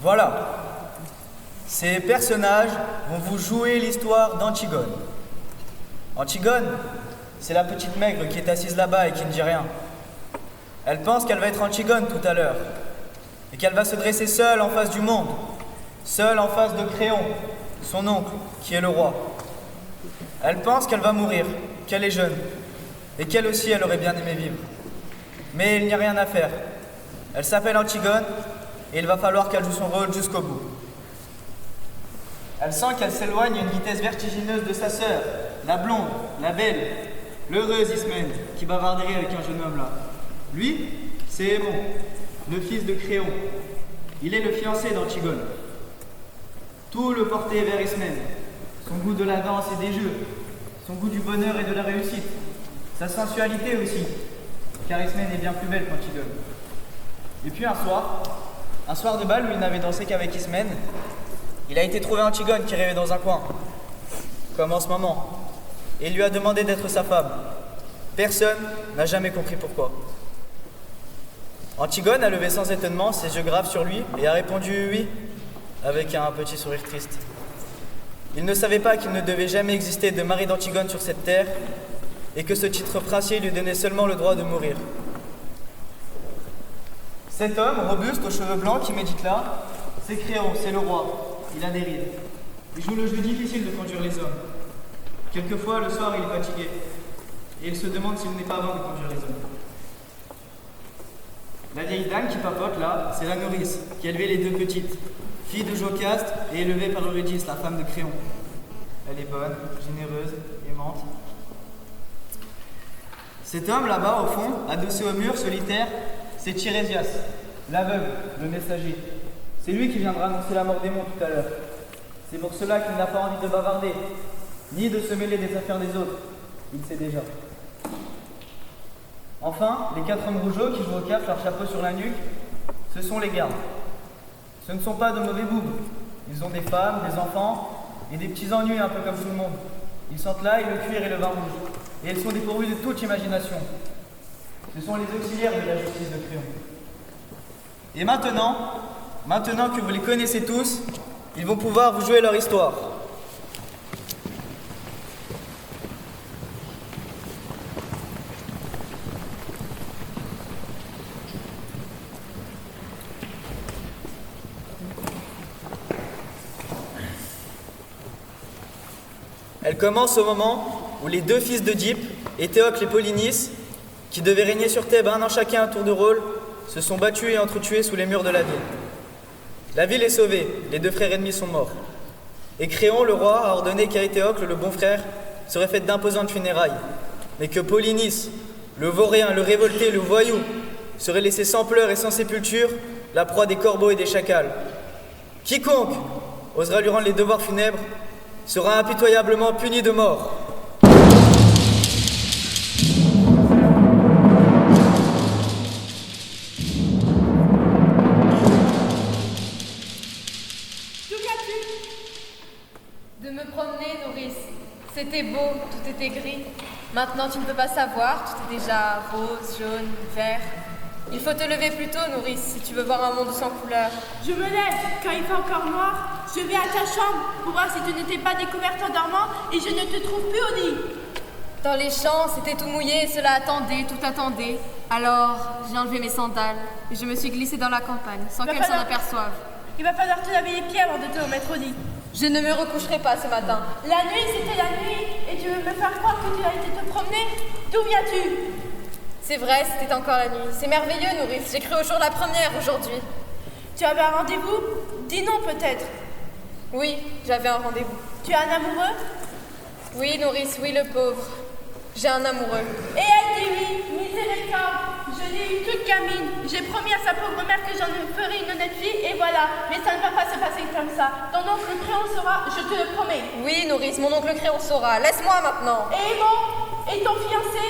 Voilà. Ces personnages vont vous jouer l'histoire d'Antigone. Antigone, c'est la petite maigre qui est assise là-bas et qui ne dit rien. Elle pense qu'elle va être Antigone tout à l'heure, et qu'elle va se dresser seule en face du monde, seule en face de Créon, son oncle, qui est le roi. Elle pense qu'elle va mourir, qu'elle est jeune, et qu'elle aussi, elle aurait bien aimé vivre. Mais il n'y a rien à faire. Elle s'appelle Antigone, et il va falloir qu'elle joue son rôle jusqu'au bout. Elle sent qu'elle s'éloigne à une vitesse vertigineuse de sa sœur, la blonde, la belle, l'heureuse Ismène, qui bavarderait avec un jeune homme là. Lui, c'est Aimon, le fils de Créon. Il est le fiancé d'Antigone. Tout le portait vers Ismène, son goût de la danse et des jeux, son goût du bonheur et de la réussite, sa sensualité aussi, car Ismène est bien plus belle qu'Antigone. Et puis un soir de bal où il n'avait dansé qu'avec Ismène, il a été trouvé Antigone qui rêvait dans un coin, comme en ce moment, et il lui a demandé d'être sa femme. Personne n'a jamais compris pourquoi. Antigone a levé sans étonnement ses yeux graves sur lui et a répondu oui, avec un petit sourire triste. Il ne savait pas qu'il ne devait jamais exister de mari d'Antigone sur cette terre et que ce titre princier lui donnait seulement le droit de mourir. Cet homme, robuste, aux cheveux blancs, qui médite là, c'est Créon, c'est le roi. Il a des rides. Il joue le jeu difficile de conduire les hommes. Quelquefois, le soir, il est fatigué. Et il se demande s'il n'est pas bon de conduire les hommes. La vieille dame qui papote là, c'est la nourrice, qui a élevé les deux petites, fille de Jocaste et élevée par Eurydice, la femme de Créon. Elle est bonne, généreuse, aimante. Cet homme là-bas, au fond, adossé au mur, solitaire, c'est Tirésias, l'aveugle, le messager. C'est lui qui viendra annoncer la mort d'Aimon tout à l'heure. C'est pour cela qu'il n'a pas envie de bavarder, ni de se mêler des affaires des autres. Il sait déjà. Enfin, les 4 hommes rougeaux qui jouent au cartes, leur chapeau sur la nuque, ce sont les gardes. Ce ne sont pas de mauvais boubes. Ils ont des femmes, des enfants et des petits ennuis un peu comme tout le monde. Ils sentent l'ail, le cuir et le vin rouge. Et ils sont dépourvus de toute imagination. Ce sont les auxiliaires de la justice de Créon. Et maintenant que vous les connaissez tous, ils vont pouvoir vous jouer leur histoire. Elle commence au moment où les deux fils d'Oedipe, Éthéocle et Polynice, qui devaient régner sur Thèbes un an chacun à tour de rôle, se sont battus et entretués sous les murs de la ville. La ville est sauvée, les deux frères ennemis sont morts. Et Créon, le roi, a ordonné qu'à Éthéocle, le bon frère, serait fait d'imposantes funérailles, mais que Polynice, le vaurien, le révolté, le voyou, serait laissé sans pleurs et sans sépulture, la proie des corbeaux et des chacals. Quiconque osera lui rendre les devoirs funèbres sera impitoyablement puni de mort. De me promener, nourrice. C'était beau, tout était gris. Maintenant, tu ne peux pas savoir, tout est déjà rose, jaune, vert. Il faut te lever plus tôt, nourrice, si tu veux voir un monde sans couleur. Je me lève, quand il fait encore noir, je vais à ta chambre pour voir si tu n'étais pas découverte en dormant et je ne te trouve plus au lit. Dans les champs, c'était tout mouillé, cela attendait, tout attendait. Alors, j'ai enlevé mes sandales et je me suis glissée dans la campagne, sans qu'elle s'en aperçoive. Il va falloir te laver les pieds avant de te remettre au lit. Je ne me recoucherai pas ce matin. La nuit, c'était la nuit, et tu veux me faire croire que tu as été te promener? D'où viens-tu? C'est vrai, c'était encore la nuit. C'est merveilleux, nourrice. J'ai cru au jour la première aujourd'hui. Tu avais un rendez-vous? Dis non, peut-être. Oui, j'avais un rendez-vous. Tu as un amoureux? Oui, nourrice, oui, le pauvre. J'ai un amoureux. Et elle dit oui, miséricorde. Je l'ai eu toute gamine. J'ai promis à sa pauvre mère que j'en ferai une honnête fille, et voilà. Mais ça ne va pas se passer comme ça. Ton oncle Créon saura, je te le promets. Oui, nourrice, mon oncle Créon saura. Laisse-moi maintenant. Et bon? Et ton fiancé?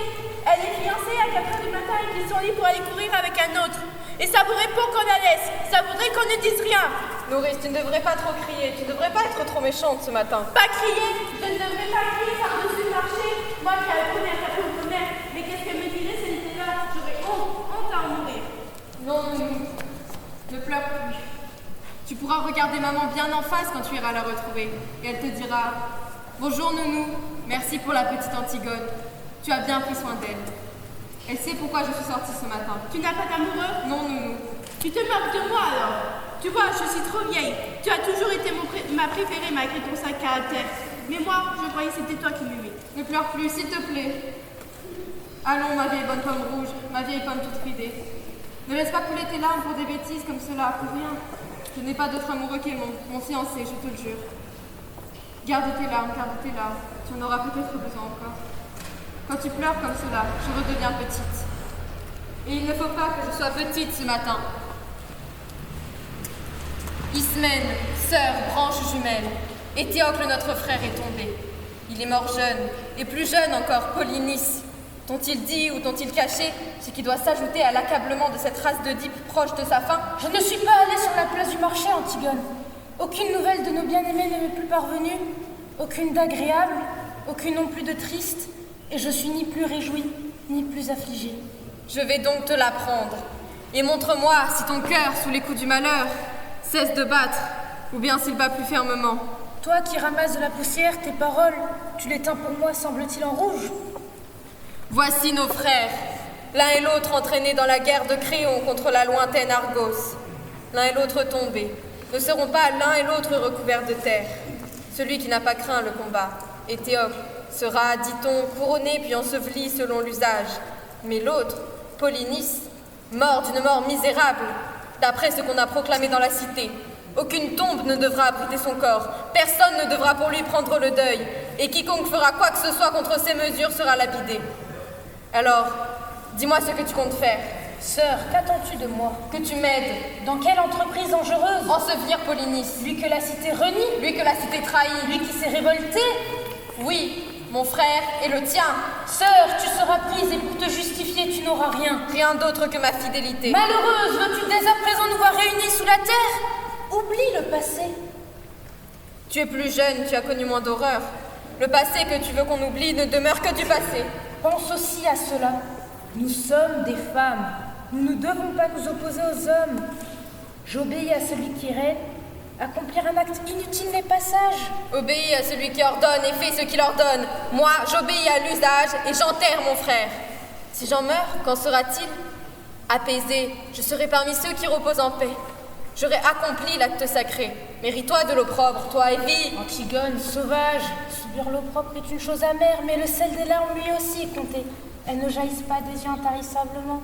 Elle est fiancée à 4 h du matin et qu'ils sont libres pour aller courir avec un autre. Et ça voudrait pas qu'on la laisse. Ça voudrait qu'on ne dise rien. Nourrice, tu ne devrais pas trop crier. Tu ne devrais pas être trop méchante ce matin. Pas crier? Je ne devrais pas crier par-dessus le marché. Moi qui avais promis à ta pauvre mère. Mais qu'est-ce qu'elle me dirait si elle était là? J'aurais honte à en mourir. Non, ne pleure plus. Tu pourras regarder maman bien en face quand tu iras la retrouver. Et elle te dira « Bonjour Nounou, merci pour la petite Antigone. Tu as bien pris soin d'elle. » Elle sait pourquoi je suis sortie ce matin. Tu n'as pas d'amoureux? Non Nounou. Tu te moques de moi alors? Tu vois, je suis trop vieille. Tu as toujours été ma préférée malgré ton sale caractère. Mais moi, je croyais que c'était toi qui m'aimais. Ne pleure plus, s'il te plaît. Allons, ma vieille bonne pomme rouge, ma vieille pomme toute ridée. Ne laisse pas couler tes larmes pour des bêtises comme cela, pour rien. Je n'ai pas d'autre amoureux qu'Aimon, mon fiancé, je te le jure. Garde tes larmes, tu en auras peut-être besoin encore. Quand tu pleures comme cela, je redeviens petite. Et il ne faut pas que je sois petite ce matin. Ismène, sœur, branche jumelle, Éthéocle, notre frère, est tombé. Il est mort jeune, et plus jeune encore, Polynice. T'ont-ils dit ou t'ont-ils caché ce qui doit s'ajouter à l'accablement de cette race d'Oedipe proche de sa fin? Je ne suis pas allée sur la place du marché, Antigone. Aucune nouvelle de nos bien-aimés ne m'est plus parvenue, aucune d'agréable, aucune non plus de triste, et je suis ni plus réjouie, ni plus affligée. Je vais donc te l'apprendre, et montre-moi si ton cœur, sous les coups du malheur, cesse de battre, ou bien s'il bat plus fermement. Toi qui ramasses de la poussière, tes paroles, tu les teins pour moi, semble-t-il, en rouge. Voici nos frères, l'un et l'autre entraînés dans la guerre de Créon contre la lointaine Argos. L'un et l'autre tombés. Ne seront pas l'un et l'autre recouverts de terre. Celui qui n'a pas craint le combat, Éthéocle, sera, dit-on, couronné puis enseveli selon l'usage. Mais l'autre, Polynice, mort d'une mort misérable, d'après ce qu'on a proclamé dans la cité. Aucune tombe ne devra abriter son corps, personne ne devra pour lui prendre le deuil, et quiconque fera quoi que ce soit contre ces mesures sera lapidé. Alors, dis-moi ce que tu comptes faire. Sœur, qu'attends-tu de moi? Que tu m'aides. Dans quelle entreprise dangereuse? Ensevelir Polynice. Lui que la cité renie? Lui que la cité trahit. Lui qui s'est révolté? Oui, mon frère et le tien. Sœur, tu seras prise et pour te justifier, tu n'auras rien. Rien d'autre que ma fidélité. Malheureuse, veux-tu dès à présent nous voir réunis sous la terre? Oublie le passé. Tu es plus jeune, tu as connu moins d'horreur. Le passé que tu veux qu'on oublie ne demeure que du passé. Pense aussi à cela. Nous sommes des femmes. Nous ne devons pas nous opposer aux hommes. J'obéis à celui qui règne. Accomplir un acte inutile n'est pas sage. Obéis à celui qui ordonne et fais ce qu'il ordonne. Moi, j'obéis à l'usage et j'enterre mon frère. Si j'en meurs, qu'en sera-t-il? Apaisé, je serai parmi ceux qui reposent en paix. J'aurai accompli l'acte sacré. Mérite-toi de l'opprobre, toi, Evie. Antigone, sauvage, subir l'opprobre est une chose amère, mais le sel des larmes lui aussi est compté. Elles ne jaillissent pas des yeux intarissablement.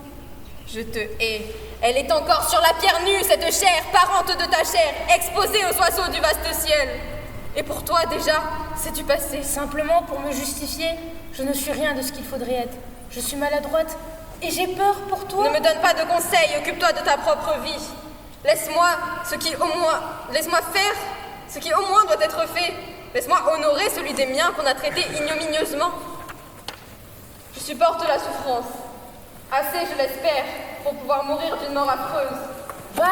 Je te hais. Elle est encore sur la pierre nue, cette chair, parente de ta chair, exposée aux oiseaux du vaste ciel. Et pour toi, déjà, c'est du passé. Simplement, pour me justifier, je ne suis rien de ce qu'il faudrait être. Je suis maladroite et j'ai peur pour toi. Ne me donne pas de conseils, occupe-toi de ta propre vie. Laisse-moi faire ce qui au moins doit être fait. Laisse-moi honorer celui des miens qu'on a traité ignominieusement. Je supporte la souffrance. Assez, je l'espère, pour pouvoir mourir d'une mort affreuse. Va,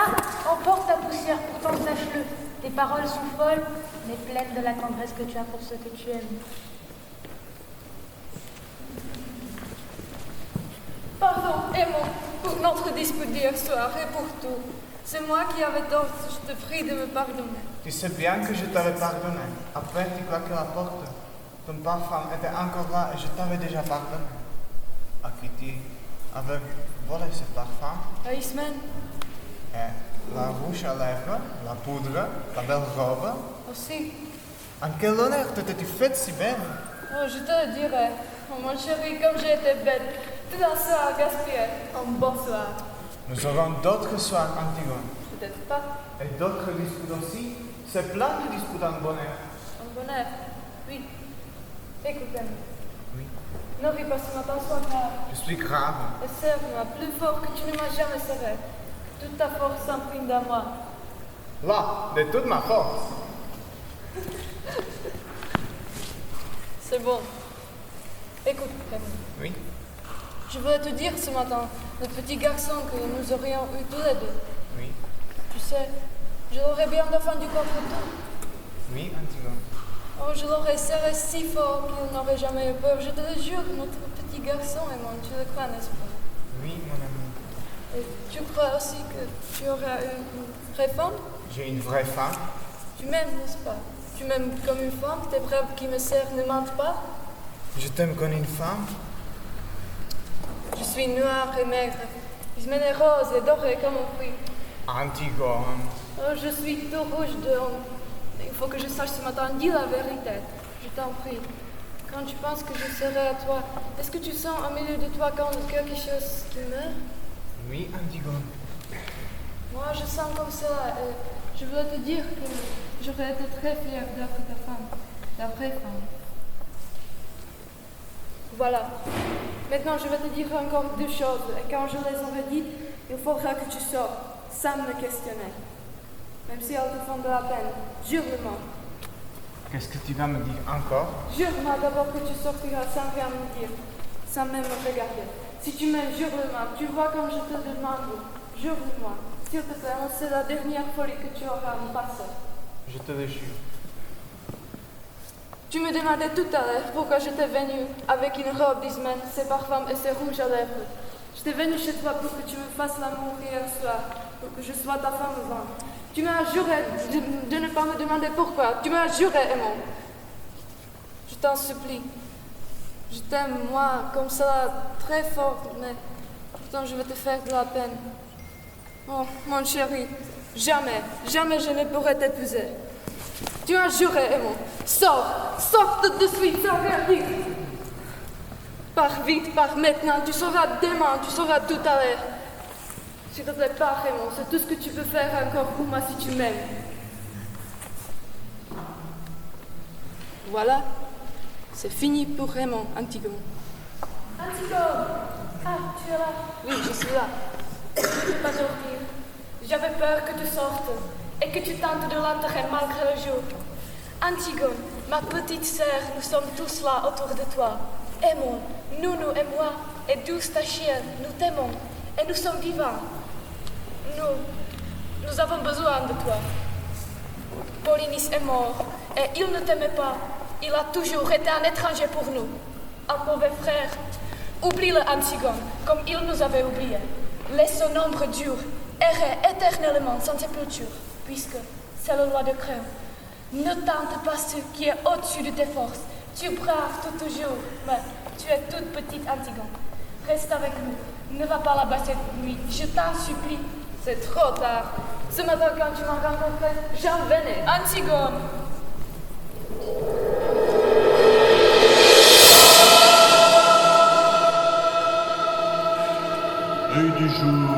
emporte ta poussière, pourtant sache-le. Tes paroles sont folles, mais pleines de la tendresse que tu as pour ceux que tu aimes. Pardon, Aimon, pour notre dispute d'hier soir et pour tout. C'est moi qui avais tort, je te prie de me pardonner. Tu sais bien que je t'avais pardonné. Après, tu claquais la porte. Ton parfum était encore là et je t'avais déjà pardonné. À qui tu avais volé ce parfum? À Ismène Et la rouge à lèvres, la poudre, la belle robe. aussi. En quel honneur t'étais-tu faite si belle? Oh, je te le dirai. Oh, mon chéri, comme j'ai été bête. Tout un soir gaspillé. Un bon soir. Nous aurons d'autres soirs, Antigone. Peut-être pas. Et d'autres disputes aussi. C'est plein de disputes en bonheur. Un bonheur. Oui. Écoute-moi. Oui. Ne ris pas ce matin, sois grave. Je suis grave. Et serre-moi plus fort que tu ne m'as jamais serré. Toute ta force s'imprime dans moi. Là, de toute ma force. C'est bon. Écoute, Camille. Oui. Je voulais te dire ce matin, le petit garçon que nous aurions eu tous les deux. Oui. Tu sais, je l'aurais bien défendu contre tout. Oui, Antigone. Oh, je l'aurais serré si fort qu'il n'aurait jamais eu peur. Je te le jure, notre petit garçon, et moi, tu le crois, n'est-ce pas? Oui, mon ami. Et tu crois aussi que tu auras une vraie femme? J'ai une vraie femme. Tu m'aimes, n'est-ce pas? Tu m'aimes comme une femme, tes bras qui me serrent ne mentent pas? Je t'aime comme une femme. Je suis noire et maigre. Ismène est rose et dorée comme un fruit. Antigone. Oh, je suis tout rouge de honte. Il faut que je sache ce matin, dis la vérité. Je t'en prie. Quand tu penses que je serai à toi, est-ce que tu sens au milieu de toi quelque chose qui meurt? Oui, Antigone. Moi, je sens comme ça. Et je voulais te dire que j'aurais été très fière d'être ta femme, ta vraie femme. Voilà. Maintenant, je vais te dire encore 2 choses. Et quand je les aurai dites, il faudra que tu sortes, sans me questionner. Même si elles te font de la peine. Jure-le-moi. Qu'est-ce que tu vas me dire encore? Jure-moi d'abord que tu sortiras sans rien me dire, sans même me regarder. Si tu m'aimes, jure-le-moi. Tu vois comme je te demande. Jure-le-moi. S'il te plaît, c'est la dernière folie que tu auras à me passer. Je te le jure. Tu me demandais tout à l'heure pourquoi j'étais venue avec une robe d'Ismène, ses parfums et ses rouges à lèvres. J'étais venue chez toi pour que tu me fasses l'amour hier soir, pour que je sois ta femme avant. Tu m'as juré de ne pas me demander pourquoi. Tu m'as juré, aimant. Je t'en supplie. Je t'aime, moi, comme ça, très fort, mais pourtant je vais te faire de la peine. Oh, mon chéri, jamais, jamais je ne pourrai t'épouser. Tu as juré, aimant. Sors tout de suite, sans rien dire. Pars vite, pars maintenant, tu seras demain, tu seras tout à l'heure. S'il te plaît, pars, aimant, c'est tout ce que tu peux faire encore pour moi si tu m'aimes. Voilà, c'est fini pour Raymond, Antigone. Antigone! Ah, tu es là. Oui, je suis là. Je ne peux pas dormir. J'avais peur que tu sortes et que tu tentes de l'enterrer malgré le jour. Antigone, ma petite sœur, nous sommes tous là autour de toi. Aimons, nous et moi, et douce ta chienne, nous t'aimons, et nous sommes vivants. Nous avons besoin de toi. Polynice est mort, et il ne t'aimait pas. Il a toujours été un étranger pour nous. Un mauvais frère. Oublie-le, Antigone, comme il nous avait oubliés. Laisse son ombre dure errer éternellement sans sépulture, puisque c'est le roi de Créon. Ne tente pas ce qui est au-dessus de tes forces. Tu braves tout toujours, mais tu es toute petite, Antigone. Reste avec nous. Ne va pas là-bas cette nuit, je t'en supplie. C'est trop tard. Ce matin, quand tu m'as rencontré, j'en venais. Antigone! Œil du jour,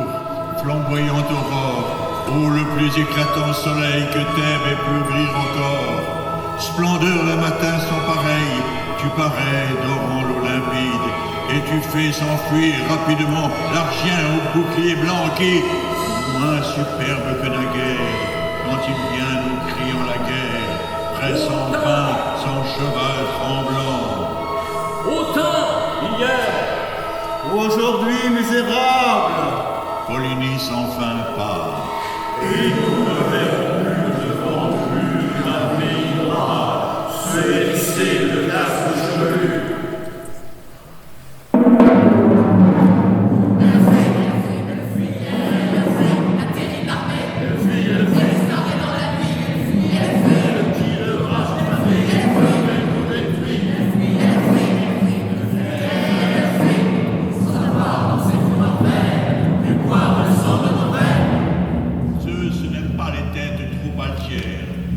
flamboyante aurore, ô le plus éclatant soleil que Thèbes ait pu ouvrir encore. Splendeur le matin sans pareil, tu parais dorant l'eau limpide, et tu fais s'enfuir rapidement l'archien au bouclier blanc qui, moins superbe que naguère, quand il vient nous criant la guerre, presse enfin son cheval tremblant. Autant hier, aujourd'hui misérable. Polynice enfin part. Et nous ne verrons plus devant nous un pays noir, se hérisser de casque chevelu.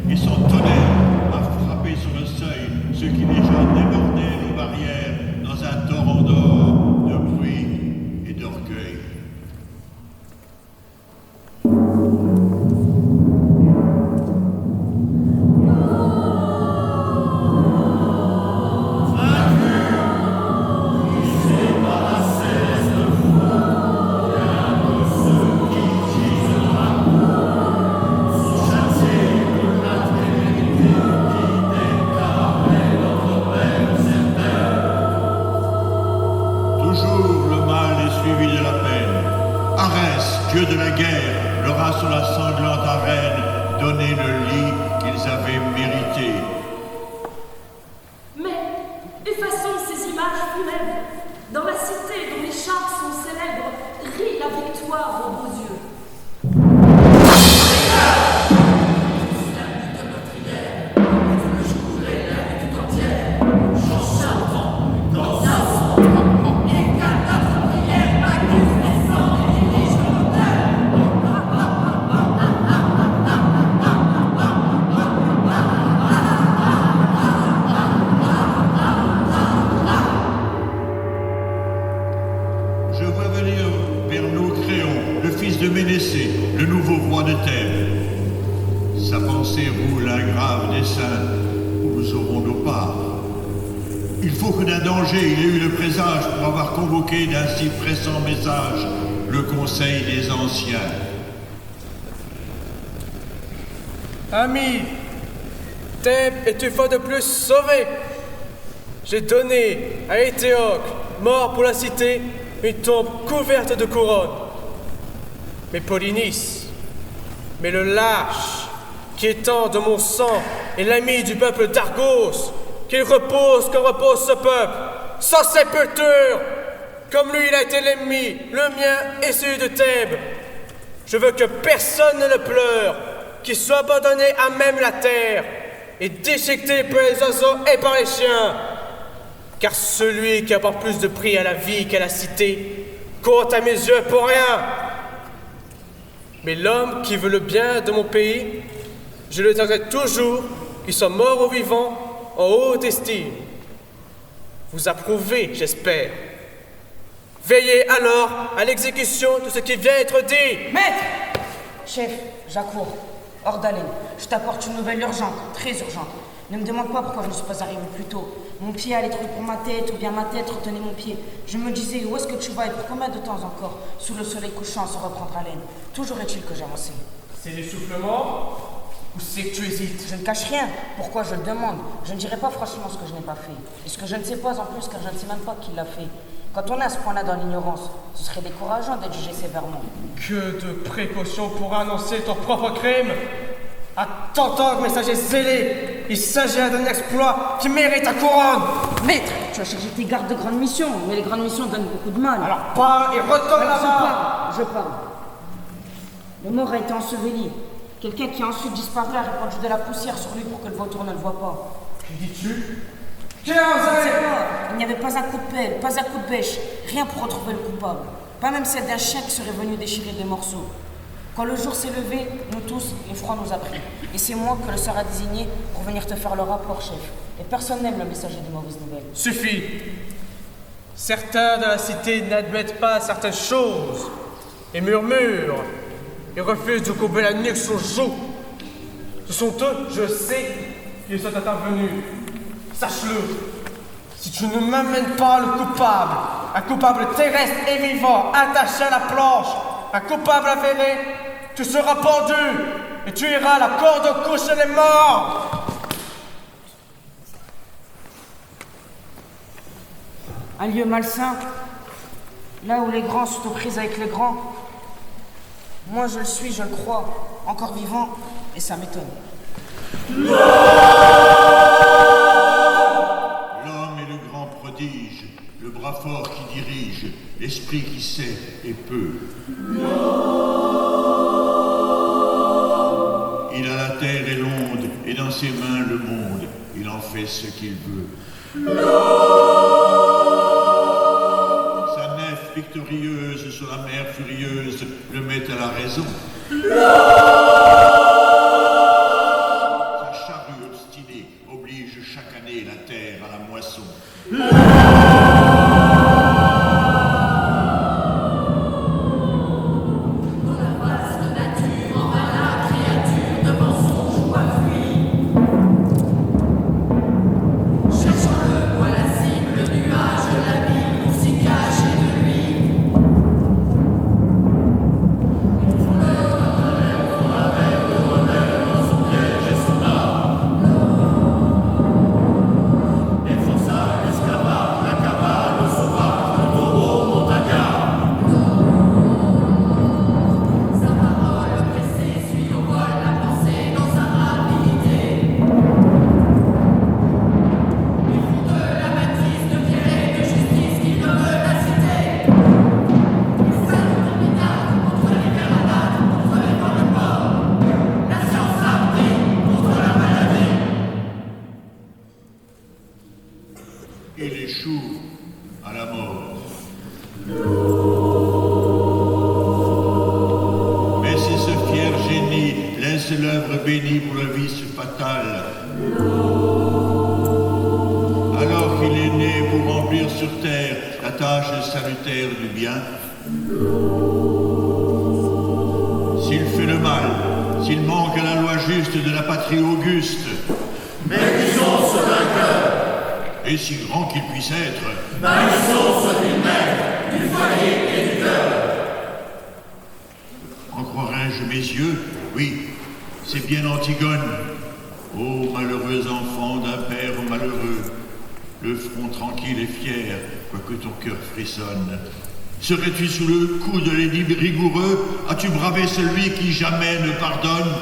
Et son tonnerre a frappé sur le seuil ceux qui déjà débordaient nos barrières dans un torrent d'or, de bruit et d'orgueil. Dieu de la guerre leur a sur la sanglante arène donné le lit qu'ils avaient mérité. Mais effaçons ces images funèbres. Dans la cité dont les chars sont célèbres, rit la victoire de Ménécée, le nouveau roi de Thèbes. Sa pensée roule un grave dessein où nous aurons nos parts. Il faut que d'un danger il ait eu le présage pour avoir convoqué d'un si pressant message le conseil des anciens. Amis, Thèbes est une fois de plus sauvée. J'ai donné à Éthéocle, mort pour la cité, une tombe couverte de couronnes. Mais Polynice, mais le lâche qui étend de mon sang est l'ami du peuple d'Argos, qu'il repose comme repose ce peuple, sans sépulture, comme lui il a été l'ennemi, le mien et celui de Thèbes. Je veux que personne ne le pleure, qu'il soit abandonné à même la terre et déchiqueté par les oiseaux et par les chiens. Car celui qui apporte plus de prix à la vie qu'à la cité compte à mes yeux pour rien. Mais l'homme qui veut le bien de mon pays, je le dirai toujours, qu'il soit mort ou vivant, en haute estime. Vous approuvez, j'espère. Veillez alors à l'exécution de ce qui vient d'être dit. Maître! Chef, j'accours. Hors d'haleine. Je t'apporte une nouvelle urgente, très urgente. Ne me demande pas pourquoi je ne suis pas arrivé plus tôt. Mon pied allait trop pour ma tête, ou bien ma tête retenait mon pied. Je me disais, où est-ce que tu vas et pour combien de temps encore? Sous le soleil couchant, se reprendre haleine. Toujours est-il que j'avançais. C'est l'essoufflement ou c'est que tu hésites? Je ne cache rien. Pourquoi je le demande? Je ne dirai pas franchement ce que je n'ai pas fait. Et ce que je ne sais pas en plus, car je ne sais même pas qui l'a fait. Quand on est à ce point-là dans l'ignorance, ce serait décourageant d'être jugé sévèrement. Que de précautions pour annoncer ton propre crime? Attends, messager zélé, il s'agit d'un exploit qui mérite ta couronne. Maître, tu as chargé tes gardes de grandes missions, mais les grandes missions donnent beaucoup de mal. Alors parle et retourne là-bas. Je parle. Le mort a été enseveli. Quelqu'un qui a ensuite disparu a répandu de la poussière sur lui pour que le vautour ne le voie pas. Que dis-tu? Je ne sais pas. Il n'y avait pas un coup de pelle, pas un coup de bêche, rien pour retrouver le coupable. Pas même celle d'un chien qui serait venu déchirer des morceaux. Quand le jour s'est levé, nous tous, l'effroi nous a pris. Et c'est moi que le sort a désigné pour venir te faire le rapport, chef. Et personne n'aime le messager des mauvaises nouvelles. Suffit. Certains de la cité n'admettent pas certaines choses et murmurent et refusent de courber la nuque sur le joug. Ce sont eux, je sais, qui sont intervenus. Sache-le. Si tu ne m'amènes pas le coupable, un coupable terrestre et vivant, attaché à la planche, un coupable avéré, tu seras pendu et tu iras à la corde au cou chez les morts. Un lieu malsain, là où les grands sont aux prises avec les grands. Moi je le suis, je le crois, encore vivant, et ça m'étonne. L'homme est le grand prodige, le bras fort qui dirige, l'esprit qui sait et peut. Il a la terre et l'onde, et dans ses mains le monde. Il en fait ce qu'il veut. Sa nef victorieuse sur la mer furieuse le met à la raison. Sa charrue obstinée oblige chaque année la terre à la moisson. Il échoue à la mort. Mais si ce fier génie laisse l'œuvre bénie pour le vice fatal, alors qu'il est né pour remplir sur terre la tâche salutaire du bien, mal, s'il manque à la loi juste de la patrie auguste. Mais disons ce vainqueur, Et si grand qu'il puisse être, bannissons ce qu'il-même du foyer et du cœur. en croirais-je mes yeux? Oui, c'est bien Antigone. Ô malheureux enfant d'un père malheureux, le front tranquille et fier, quoique ton cœur frissonne. Serais-tu sous le coup de l'édit rigoureux? As-tu bravé celui qui jamais ne pardonne?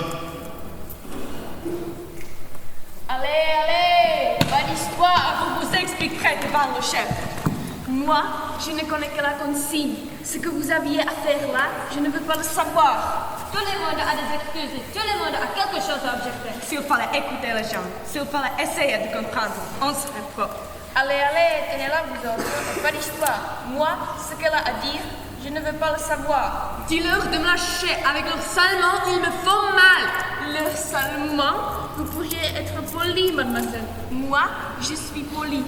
Allez, pas d'histoire, vous vous expliquerez devant le chef. Moi, je ne connais que la consigne. Ce que vous aviez à faire là, je ne veux pas le savoir. Tout le monde a des excuses, tout le monde a quelque chose à objecter. S'il fallait écouter les gens, s'il fallait essayer de comprendre, on serait propre. Allez, tenez là vous autres, pas d'histoire. Moi, ce qu'elle a à dire, je ne veux pas le savoir. Dis-leur de me lâcher, avec leur salement, ils me font mal. Leur salement? Vous pourriez être polie, mademoiselle. Moi, je suis polie.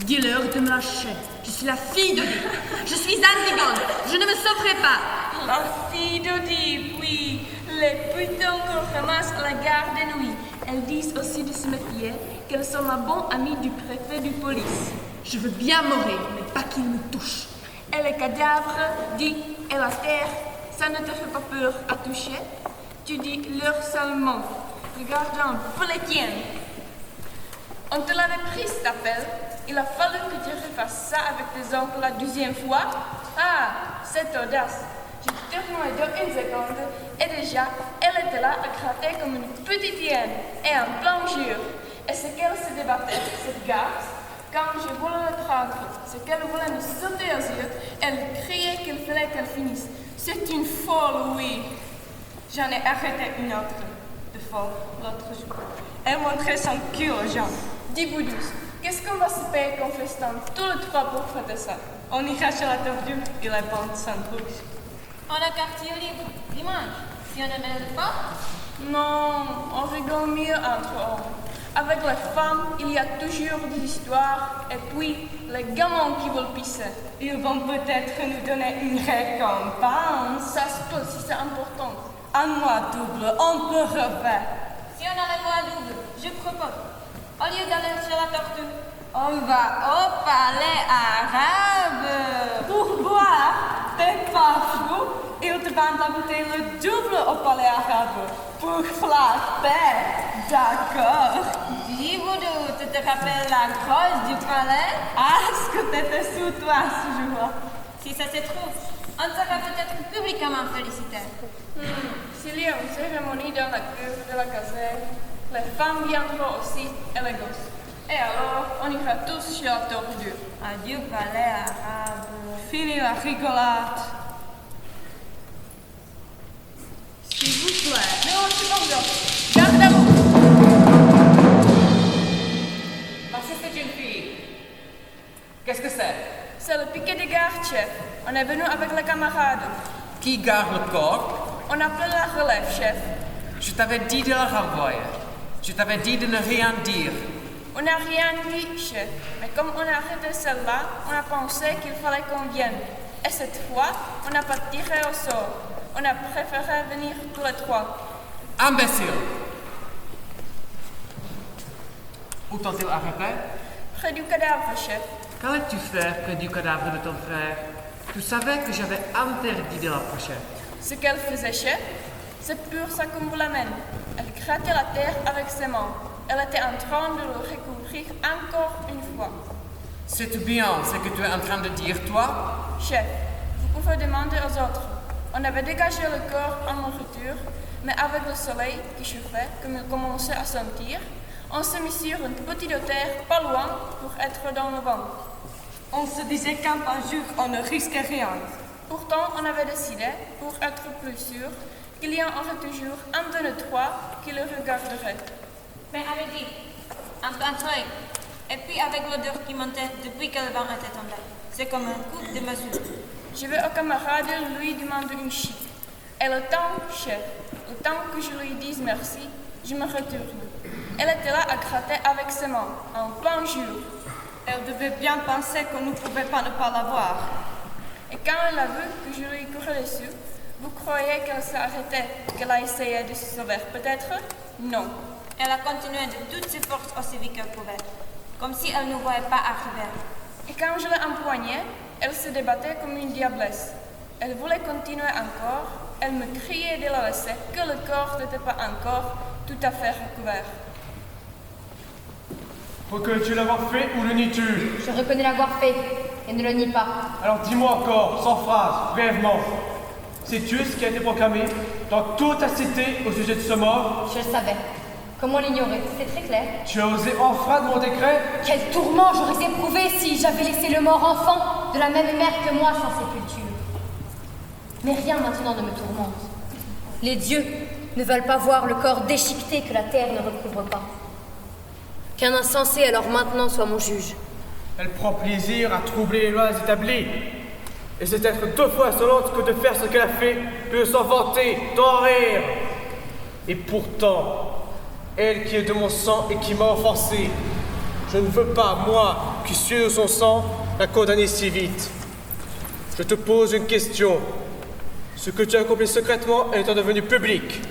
Dis-leur de me lâcher. Je suis la fille d'Oedipe. Je suis Antigone. Je ne me sauverai pas. La fille d'Oedipe, oui. Les putains qu'on ramasse à la gare de nuit. Elles disent aussi de se méfier qu'elles sont la bonne amie du préfet du police. Je veux bien mourir, mais pas qu'il me touche. Et les cadavres, dit, et la terre, ça ne te fait pas peur à toucher? Tu dis leur seulement. Regarde un peu les tiennes. On te l'avait pris cet appel. Il a fallu que tu refasses ça avec tes oncles la 12e fois. Ah, cette audace. J'ai tourné dans une seconde et déjà, elle était là à gratter comme une petite hyène et en plein jour. Et ce qu'elle se débattait, cette garce, quand je voulais le prendre, ce qu'elle voulait me sauter aux yeux, elle criait qu'il fallait qu'elle finisse. C'est une folle, oui. J'en ai arrêté une autre de folle l'autre jour. Elle montrait son cul aux gens. Dis Boudous, qu'est-ce qu'on va se payer comme festin tous les 3 pour fêter ça? On ira chez la tortue et la bande sans trucs. On a quartier libre dimanche. Si on ne mêle pas, Non, on rigole mieux entre hommes. Avec les femmes, il y a toujours des histoires, et puis les gamins qui veulent pisser. Ils vont peut-être nous donner une récompense. Ça se peut si c'est important. Un mois double, on peut refaire. si on a le mois double, je propose, au lieu d'aller sur la tortue, On va au palais arabe. Pour boire, t'es pas fou? Ils te vendent la bouteille le double au palais arabe. Pour flatter, d'accord. dis Boudou, tu te rappelles la grosse du palais? Ah, ce que t'étais sous toi ce jour-là. Si ça se trouve, on sera peut-être publiquement félicité. S'il y a une cérémonie dans la cour de la caserne, les femmes viendront aussi et les gosses. Et alors, on ira tous chez la tortue. Adieu palais arabe. Fini la rigolade. S'il vous plaît. Non, c'est bon, gardez-vous. Parce que c'est une fille. Qu'est-ce que c'est? C'est le piquet de garde, chef. On est venu avec les camarades. Qui garde le corps? On a pris la relève, chef. Je t'avais dit de la renvoyer. Je t'avais dit de ne rien dire. On n'a rien dit, chef. Mais comme on a arrêté celle-là, on a pensé qu'il fallait qu'on vienne. Et cette fois, on n'a pas tiré au sort. On a préféré venir tous les 3. Imbécile! Où t'ont-ils arrêté? Près du cadavre, chef. Qu'allais-tu faire près du cadavre de ton frère? Tu savais que j'avais interdit de l'approcher. Ce qu'elle faisait, chef, c'est pur ça comme vous l'amène. Elle grattait la terre avec ses mains. Elle était en train de le recouvrir encore une fois. C'est bien ce que tu es en train de dire, toi? Chef, vous pouvez demander aux autres. On avait dégagé le corps en nourriture, mais avec le soleil qui chauffait, comme il commençait à sentir, on s'est mis sur une petite hauteur pas loin pour être dans le vent. On se disait qu'un jour on ne risquait rien. Pourtant, on avait décidé, pour être plus sûr, qu'il y en aurait toujours un de nous 3 qui le regarderait. Mais avait dit, un truc. Et puis avec l'odeur qui montait depuis que le vent était tombé. C'est comme un coup de mesure. Je vais au camarade lui demander une chic. Et le temps, chef, le temps que je lui dise merci, je me retourne. Elle était là à gratter avec ses mains, en plein jour. Elle devait bien penser qu'on ne pouvait pas ne pas la voir. Et quand elle a vu que je lui courais dessus, Vous croyez qu'elle s'est arrêtée, qu'elle a essayé de se sauver? Peut-être? Non. Elle a continué de toutes ses forces aussi vite qu'elle pouvait, comme si elle ne voyait pas arriver. Et quand je l'ai empoignée, elle se débattait comme une diablesse. Elle voulait continuer encore. Elle me criait de la laisser, que le corps n'était pas encore tout à fait recouvert. Reconnais-tu l'avoir fait ou le nies-tu? Je reconnais l'avoir fait et ne le nie pas. Alors dis-moi encore, sans phrase, brièvement. Sais-tu ce qui a été proclamé dans toute ta cité au sujet de ce mort? Je le savais. Comment l'ignorer? C'est très clair. Tu as osé enfreindre mon décret? Quel tourment j'aurais éprouvé si j'avais laissé le mort enfant de la même mère que moi sans sépulture. Mais rien maintenant ne me tourmente. Les dieux ne veulent pas voir le corps déchiqueté que la terre ne recouvre pas. Qu'un insensé alors maintenant soit mon juge. Elle prend plaisir à troubler les lois établies. Et c'est être 2 fois insolente que de faire ce qu'elle a fait, que de s'en vanter, d'en rire. Et pourtant, elle qui est de mon sang et qui m'a offensé, je ne veux pas, moi, qui suis de son sang, la condamner si vite. Je te pose une question. Ce que tu as accompli secrètement étant devenu public,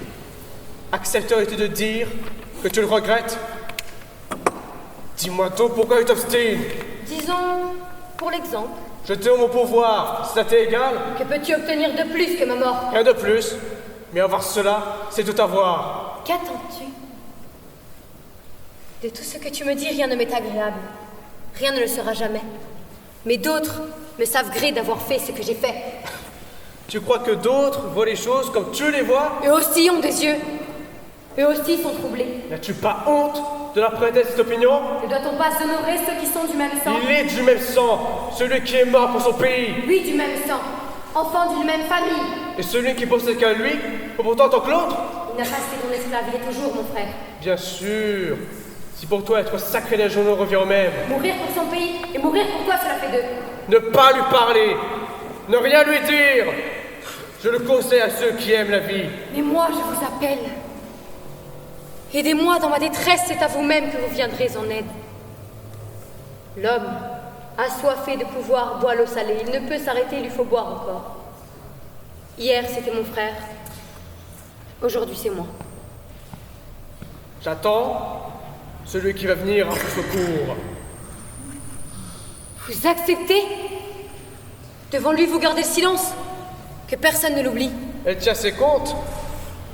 accepterais-tu de dire que tu le regrettes? Dis-moi donc pourquoi tu t'obstines. Disons, pour l'exemple. Je t'ai au mon pouvoir, si ça t'est égal. Que peux-tu obtenir de plus que ma mort? Rien de plus, mais avoir cela, c'est tout avoir. Qu'attends-tu? De tout ce que tu me dis, rien ne m'est agréable. Rien ne le sera jamais. Mais d'autres me savent gré d'avoir fait ce que j'ai fait. Tu crois que d'autres voient les choses comme tu les vois? Eux aussi ont des yeux. Eux aussi sont troublés. N'as-tu pas honte de leur prêter cette opinion? Ne doit-on pas honorer ceux qui sont du même sang? Il est du même sang, celui qui est mort pour son pays. Oui, du même sang, enfant d'une même famille. Et celui qui possède qu'à lui, pour pourtant tant que l'autre? Il n'a pas cessé ton esclave, il est toujours mon frère. Bien sûr. Si pour toi être sacré des journaux revient au même. Mourir pour son pays et mourir pour toi, cela fait 2. Ne pas lui parler, ne rien lui dire. Je le conseille à ceux qui aiment la vie. Mais moi, je vous appelle. Aidez-moi dans ma détresse, c'est à vous-même que vous viendrez en aide. L'homme, assoiffé de pouvoir, boit l'eau salée. Il ne peut s'arrêter, il lui faut boire encore. Hier, c'était mon frère. Aujourd'hui, c'est moi. J'attends celui qui va venir à mon secours. Vous acceptez? Devant lui, vous gardez le silence? Que personne ne l'oublie. Elle tient ses comptes.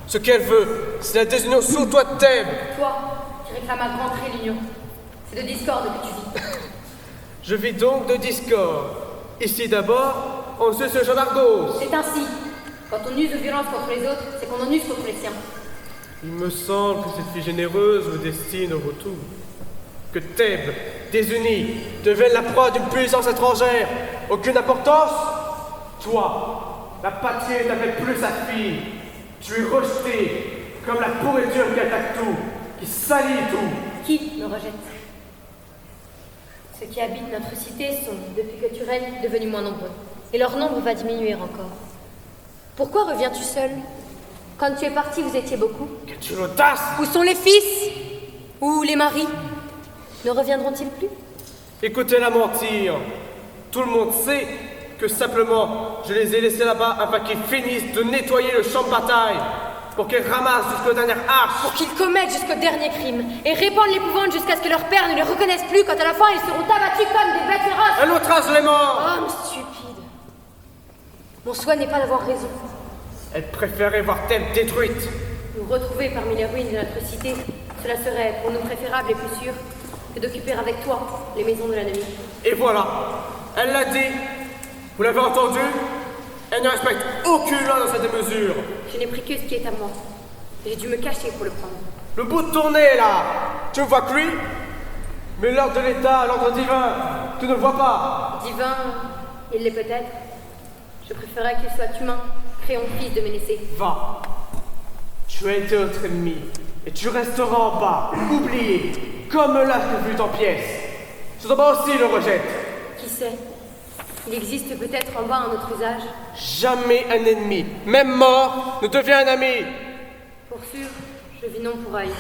Ce qu'elle veut, c'est la désunion sous toi de Thèbes. Toi, qui réclames à grands traits l'union. C'est de discorde que tu vis. Je vis donc de discorde. Ici d'abord, on sait ce genre d'argos. C'est ainsi. Quand on use de violence contre les autres, c'est qu'on en use contre les siens. Il me semble que cette fille généreuse me destine au retour. Que Thèbes, désunie, devienne la proie d'une puissance étrangère. Aucune importance? Toi, la patrie t'appelle plus sa fille. Tu es rejeté, comme la pourriture qui attaque tout, qui salit tout. Qui me rejette? Ceux qui habitent notre cité sont, depuis que tu règnes, devenus moins nombreux. Et leur nombre va diminuer encore. Pourquoi reviens-tu seul? Quand tu es parti, vous étiez beaucoup. Qu'as-tu l'audace? Où sont les fils? Où les maris? Ne reviendront-ils plus? Écoutez-la mentir. Tout le monde sait que simplement je les ai laissés là-bas afin qu'ils finissent de nettoyer le champ de bataille, pour qu'ils ramassent jusqu'aux dernières arches. Pour qu'ils commettent jusqu'au dernier crime et répandent l'épouvante jusqu'à ce que leurs pères ne les reconnaissent plus quand à la fin ils seront abattus comme des bêtes féroces. Un outrage les morts. Homme stupide. Mon souhait n'est pas d'avoir raison. Elle préférait voir Thèbes détruite. Nous retrouver parmi les ruines de notre cité, cela serait pour nous préférable et plus sûr que d'occuper avec toi les maisons de l'ennemi. Et voilà, elle l'a dit. Vous l'avez entendu? Elle ne respecte aucune loi dans cette mesure. Je n'ai pris que ce qui est à moi. J'ai dû me cacher pour le prendre. Le bout de ton nez, là, tu ne vois que lui? Mais l'ordre de l'État, l'ordre divin, tu ne le vois pas. Divin, il l'est peut-être. Je préférerais qu'il soit humain, créon fils de Ménécée. Va. Tu as été notre ennemi, et tu resteras en bas, oublié, comme l'as que fut en pièces. Ce bas aussi le rejette. Qui sait? Il existe peut-être en bas un autre usage. Jamais un ennemi, même mort, ne devient un ami. Pour sûr, je vis non pour haïr,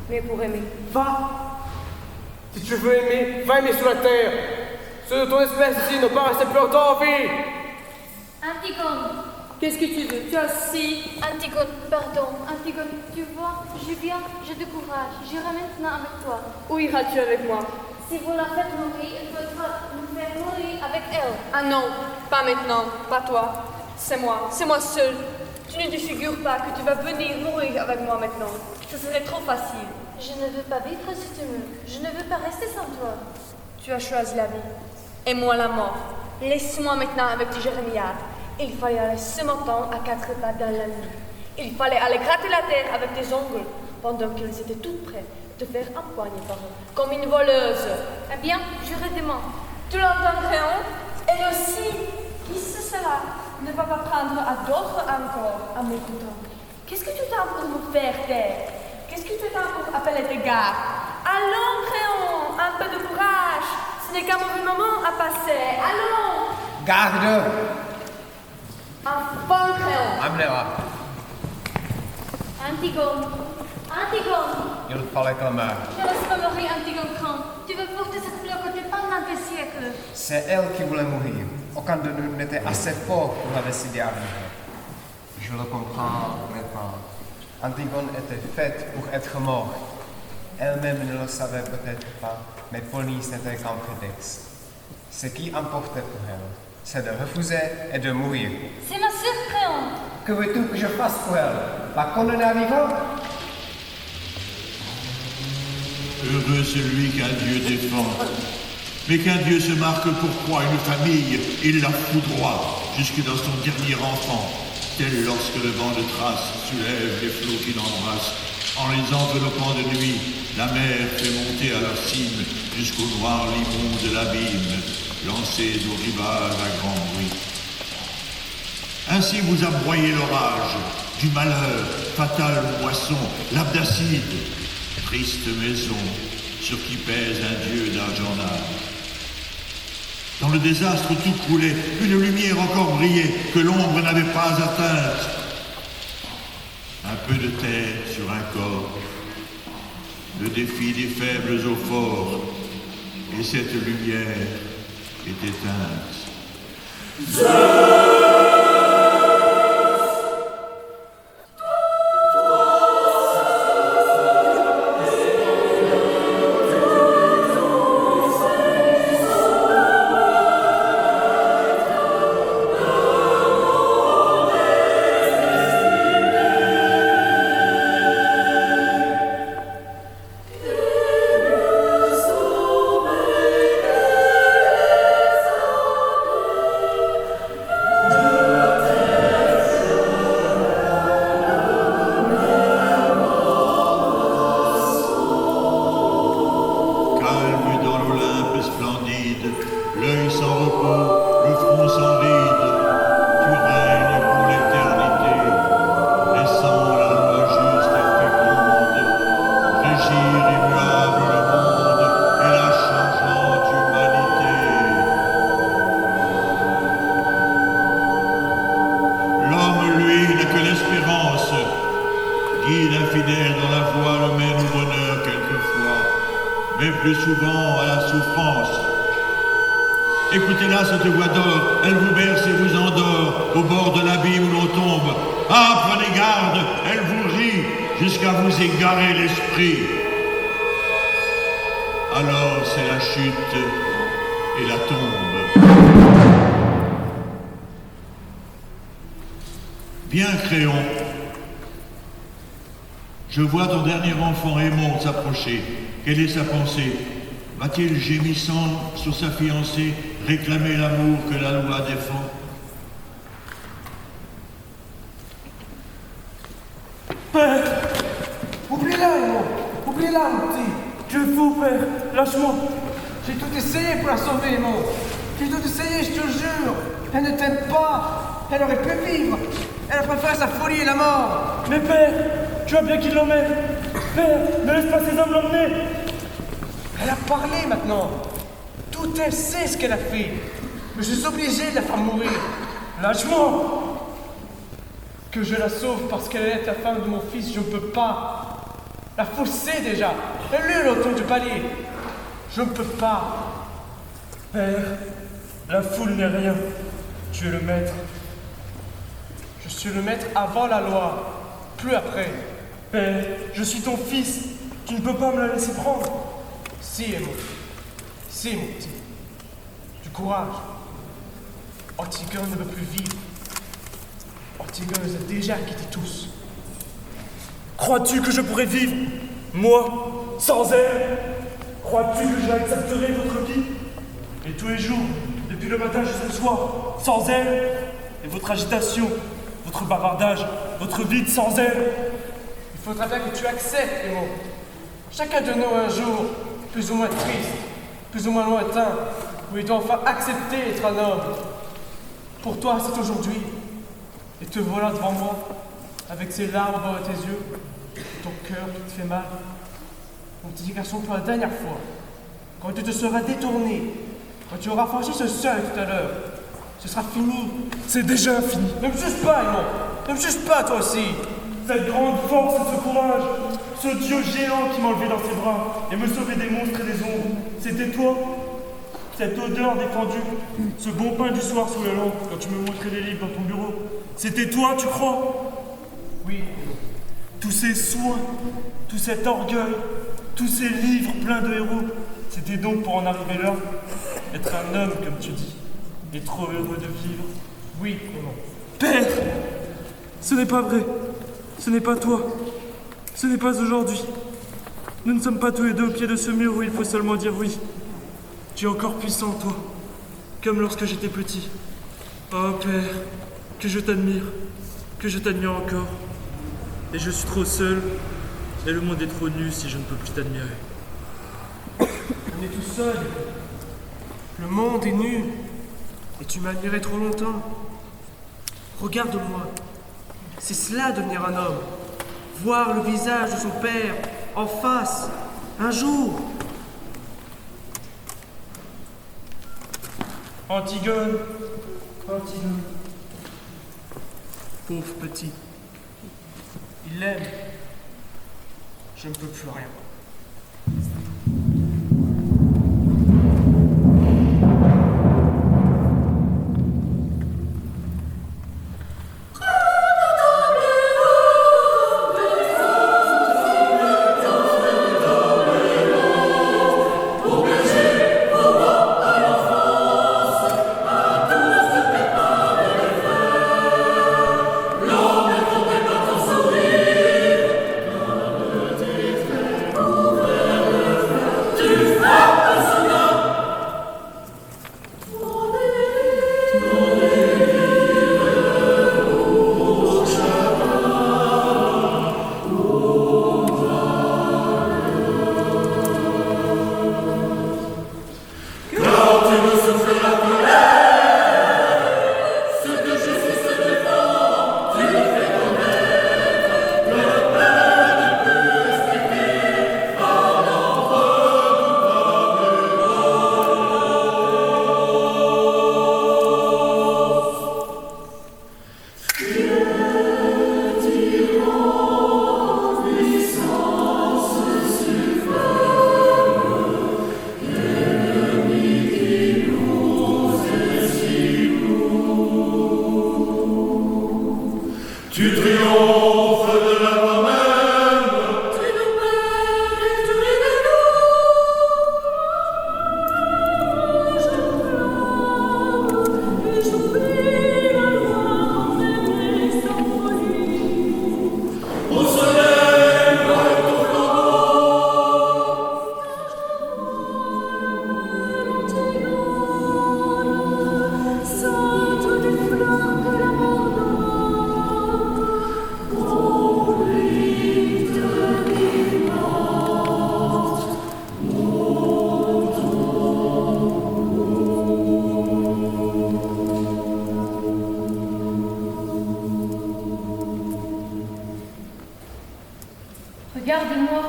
mais pour aimer. Va. Si tu veux aimer, va aimer sous la terre. Ceux de ton espèce ici ne pas rester plus longtemps en vie. Antigone. Qu'est-ce que tu veux? Tu as si... Antigone, pardon. Antigone, tu vois, je viens, je te courage. J'irai maintenant avec toi. Où iras-tu avec moi? Si vous la faites mourir, il faudra nous faire mourir avec elle. Ah non, pas maintenant, pas toi. C'est moi seul. Tu ne te figures pas que tu vas venir mourir avec moi maintenant. Ce serait trop facile. Je ne veux pas vivre si tu meurs. Je ne veux pas rester sans toi. Tu as choisi la vie, et moi la mort. Laisse-moi maintenant avec tes jérémiades. Il fallait aller ce matin à 4 pas dans la nuit. Il fallait aller gratter la terre avec tes ongles, pendant qu'ils étaient toutes prêtes de te faire empoigner par eux, comme une voleuse. Eh bien, je redemande. Tu l'entends, Créon? Elle aussi, qui ce sera? Ne va pas prendre à d'autres encore à m'écoutant. Qu'est-ce que tu t'as pour me faire taire? Qu'est-ce que tu t'as pour appeler tes gardes? Allons, Créon, un peu de courage. Ce n'est qu'un mauvais moment à passer. Allons! Garde! Enfin, Créon! Amenez-la. Antigone. Antigone. Il fallait quand même. Ne laisse pas mourir Antigone Cran. Tu veux porter cette fleur côté pendant des siècles. C'est elle qui voulait mourir. Aucun de nous n'était assez fort pour la décider à vivre. Je le comprends maintenant. Antigone était faite pour être morte. Elle-même ne le savait peut-être pas, mais Polynice n'était qu'un prétexte. Ce qui importait pour elle, c'est de refuser et de mourir. C'est ma sœur Créon. Que veux-tu que je fasse pour elle? La condamner à vivre? Heureux celui qu'un Dieu défend. Mais qu'un Dieu se marque pourquoi une famille, il la foudroie jusque dans son dernier enfant, tel lorsque le vent de Thrace soulève les flots qui l'embrassent. En les enveloppant de nuit, la mer fait monter à leur cime jusqu'au noir limon de l'abîme, lancés au rivage à grand bruit. Ainsi vous aboyez l'orage, du malheur, fatale moisson, l'abdacide, triste maison, sur qui pèse un dieu d'argent. Dans le désastre tout coulait, une lumière encore brillait, que l'ombre n'avait pas atteinte. Un peu de terre sur un corps, le défi des faibles aux forts, et cette lumière est éteinte. Écoutez-la, cette voix d'or, elle vous berce et vous endort, au bord de l'abîme où l'on tombe. Ah, prenez garde, elle vous rit, jusqu'à vous égarer l'esprit. Alors c'est la chute et la tombe. Bien, Créon, je vois ton dernier enfant Aymon s'approcher. Quelle est sa pensée? Va-t-il gémissant sur sa fiancée réclamer l'amour que la loi défend? Père! Oublie-la, Aymon! Oublie-la, mon petit! Tu es fou, père! Lâche-moi! J'ai tout essayé pour la sauver, Aymon! J'ai tout essayé, je te jure! Elle ne t'aime pas! Elle aurait pu vivre! Elle a préféré sa folie et la mort! Mais père! Tu vois bien qu'il l'emmène! Père! Ne laisse pas ces hommes l'emmener! Elle a parlé maintenant. Tout elle sait ce qu'elle a fait. Mais je suis obligé de la faire mourir. Lâche-moi. Que je la sauve parce qu'elle est la femme de mon fils, je ne peux pas. La foule sait déjà. Elle hurle autour du palier. Je ne peux pas. Père, la foule n'est rien. Tu es le maître. suis le maître avant la loi, plus après. Père, je suis ton fils. Tu ne peux pas me la laisser prendre. Si, Aimon. Si, mon petit. Du courage. Antigone ne veut plus vivre. Antigone nous a déjà quittés tous. Crois-tu que je pourrais vivre, moi, sans elle? Crois-tu que j'accepterai votre vie? Et tous les jours, depuis le matin jusqu'au soir, sans elle? Et votre agitation, votre bavardage, votre vide sans elle? Il faudra bien que tu acceptes, Aimon. Chacun de nous un jour, plus ou moins triste, plus ou moins lointain, où il doit enfin accepter d'être un homme. Pour toi, c'est aujourd'hui. Et te voilà devant moi, avec ces larmes dans tes yeux, et ton cœur qui te fait mal. Mon petit garçon, pour la dernière fois, quand tu te seras détourné, quand tu auras franchi ce seuil tout à l'heure, ce sera fini. C'est déjà fini. Ne me juge pas, Aimon. Ne me juge pas, toi aussi. Cette grande force et ce courage, ce dieu géant qui m'enlevait dans ses bras et me sauvait des monstres et des ombres, c'était toi. Cette odeur défendue, ce bon pain du soir sous la lampe quand tu me montrais des livres dans ton bureau, c'était toi, tu crois? Oui. Tous ces soins, tout cet orgueil, tous ces livres pleins de héros, c'était donc pour en arriver là, être un homme comme tu dis, et trop heureux de vivre. Oui, Aimon. Père, ce n'est pas vrai. Ce n'est pas toi. Ce n'est pas aujourd'hui. Nous ne sommes pas tous les deux au pied de ce mur où il faut seulement dire oui. Tu es encore puissant, toi, comme lorsque j'étais petit. Oh, Père, que je t'admire encore. Et je suis trop seul, et le monde est trop nu si je ne peux plus t'admirer. On est tout seul. Le monde est nu, et tu m'as admiré trop longtemps. Regarde-moi. C'est cela, devenir un homme. Voir le visage de son père en face, un jour. Antigone. Pauvre petit. Il l'aime. Je ne peux plus rien. Regarde-moi,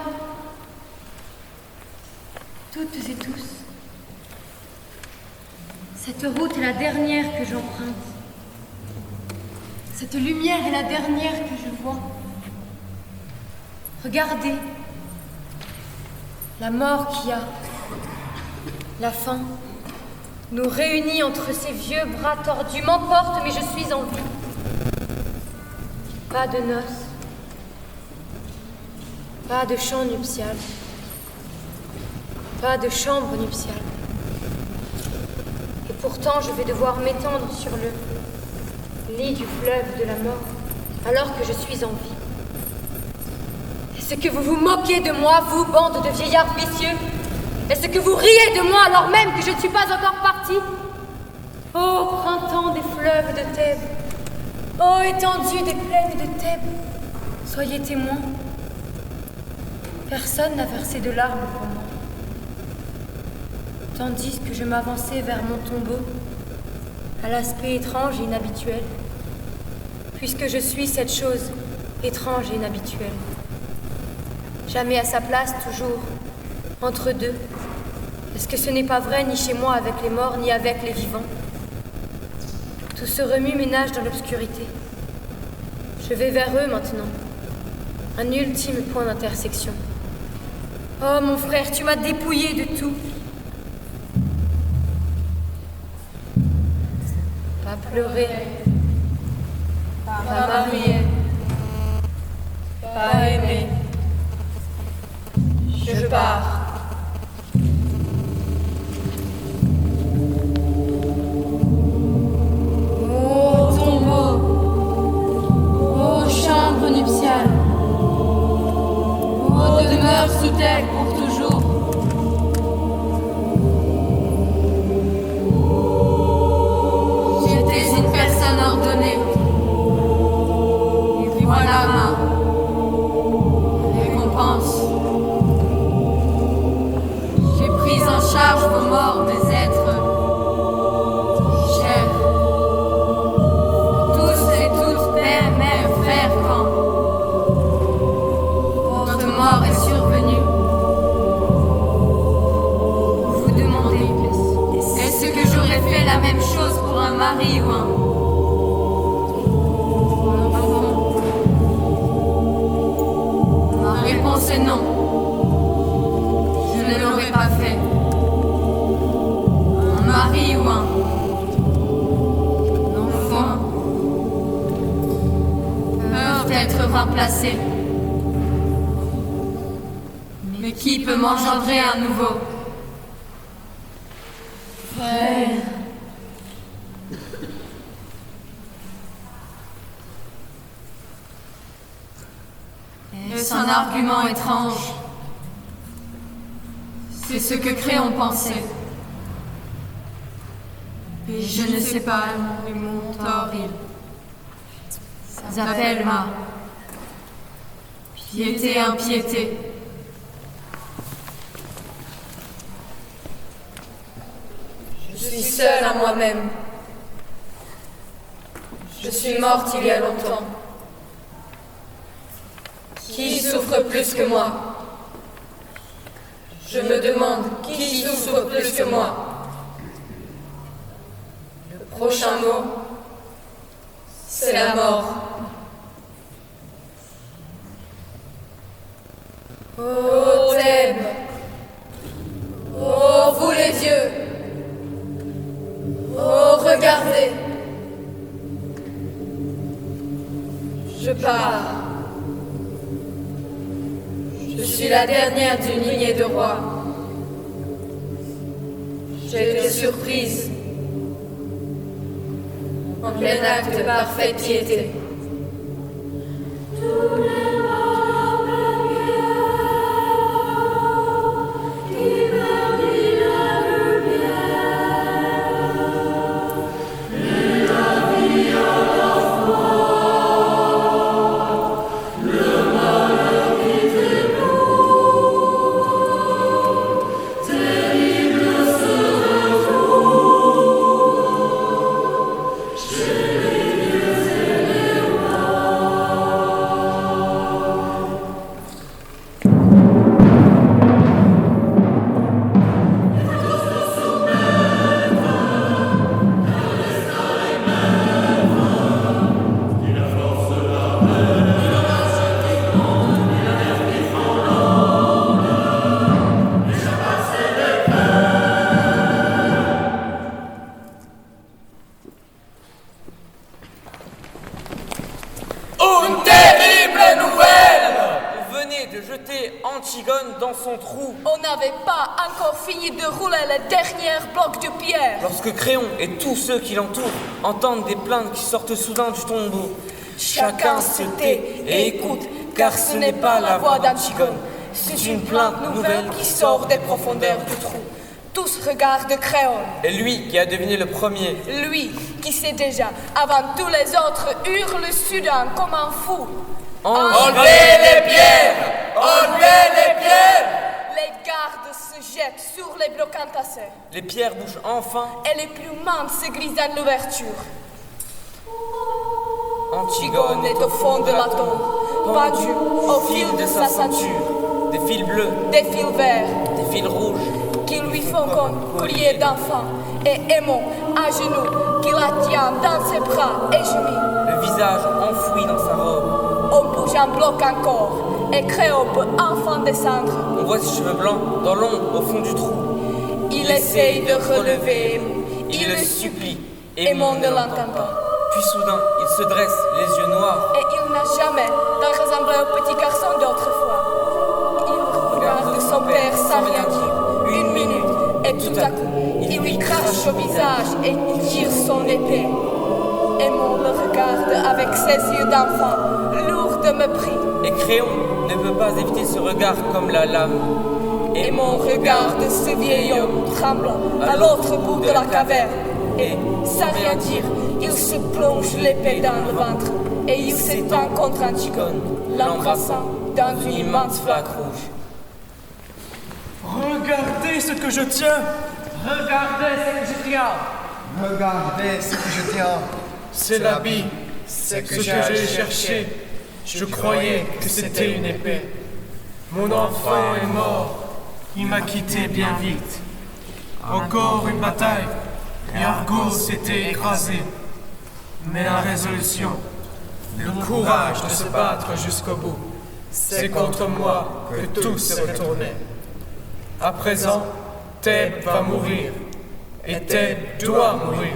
toutes et tous. Cette route est la dernière que j'emprunte. Cette lumière est la dernière que je vois. Regardez, la mort qui a, la faim, nous réunit entre ses vieux bras tordus, m'emporte, mais je suis en vie. Pas de noces. Pas de chant nuptial. Pas de chambre nuptiale. Et pourtant, je vais devoir m'étendre sur le lit du fleuve de la mort, alors que je suis en vie. Est-ce que vous vous moquez de moi, vous, bande de vieillards vicieux? Est-ce que vous riez de moi alors même que je ne suis pas encore partie? Ô printemps des fleuves de Thèbes, ô étendue des plaines de Thèbes, soyez témoins. Personne n'a versé de larmes pour moi. Tandis que je m'avançais vers mon tombeau, à l'aspect étrange et inhabituel, puisque je suis cette chose étrange et inhabituelle. Jamais à sa place, toujours entre deux. Est-ce que ce n'est pas vrai ni chez moi avec les morts, ni avec les vivants? Tout ce remue-ménage dans l'obscurité. Je vais vers eux maintenant. Un ultime point d'intersection. Oh mon frère, tu m'as dépouillé de tout. Pas pleurer, pas marier, pas aimer. Je pars. Ô tombeau, ô chambre nuptiale, ô demeure sous terre pour toujours. J'étais une personne ordonnée, et voilà ma récompense. J'ai pris en charge vos morts, mes êtres chers. Tous et toutes, père, mère, frère, quand votre mort est survenue, vous vous demandez, est-ce que j'aurais fait la même chose pour un mari ou un enfant? Ma réponse est non. Je ne l'aurais pas fait. Un mari ou un enfant peuvent être remplacés. Mais qui peut m'engendrer un nouveau? Frère. Est-ce un argument étrange? C'est ce que Créon pensait. Et je ne sais pas, mon tort, ils appellent ma piété impiété. Je suis seule à moi-même. Je suis morte il y a longtemps. Qui souffre plus que moi? Je me demande qui souffre plus que moi. Le prochain mot, c'est la mort. Ô Thèbes, ô vous les dieux, ô regardez, je pars. Je suis la dernière d'une lignée de rois. J'ai été surprise en plein acte de parfaite piété. jeté Antigone dans son trou. On n'avait pas encore fini de rouler le dernier bloc de pierre. Lorsque Créon et tous ceux qui l'entourent entendent des plaintes qui sortent soudain du tombeau, chacun se tait et écoute, car ce n'est pas la voix d'Antigone. C'est une plainte nouvelle qui sort des profondeurs du trou. Tous regardent Créon. Et lui qui a deviné le premier. Lui qui sait déjà, avant tous les autres, hurle soudain comme un fou. Enlevez les pierres! Enlevez les pierres! Les gardes se jettent sur les blocs entassés. Les pierres bougent enfin. Et les plumes se glissent dans l'ouverture. Antigone est au fond de la tombe, pendu au fil de sa ceinture. Des fils bleus, des fils verts, des fils rouges, qui lui font comme collier d'enfant, et aimant à genoux, qui la tient dans ses bras et gémit. Le visage enfoui dans sa robe. On bouge un bloc encore, et Créon peut enfin descendre. On voit ses cheveux blancs dans l'ombre au fond du trou. Il essaye de relever, il le supplie, et Aimon ne l'entend pas. Puis soudain, il se dresse, les yeux noirs. Et il n'a jamais ressemblé au petit garçon d'autrefois. Il regarde son père sans rien dire, une minute, et tout à coup, il lui crache au visage et il tire son épée. Aimon le regarde avec ses yeux d'enfant, lourds de mépris. Et Créon ne peut pas éviter ce regard comme la lame. Aimon regarde ce vieil homme tremblant à l'autre bout de la caverne. Et, sans rien dire, il se plonge l'épée dans le ventre et il s'étend contre Antigone, l'embrassant dans une immense flaque rouge. Regardez ce que je tiens! Regardez ce que je tiens! Regardez ce que je tiens! C'est l'habit, c'est ce que j'ai cherché. Je croyais que c'était une épée. Mon enfant est mort, il m'a quitté bien vite. Encore une bataille, et Argos s'était écrasé. Mais la résolution, le courage de se battre jusqu'au bout, c'est contre moi que tout s'est retourné. À présent, Thèbes va mourir, et Thèbes doit mourir.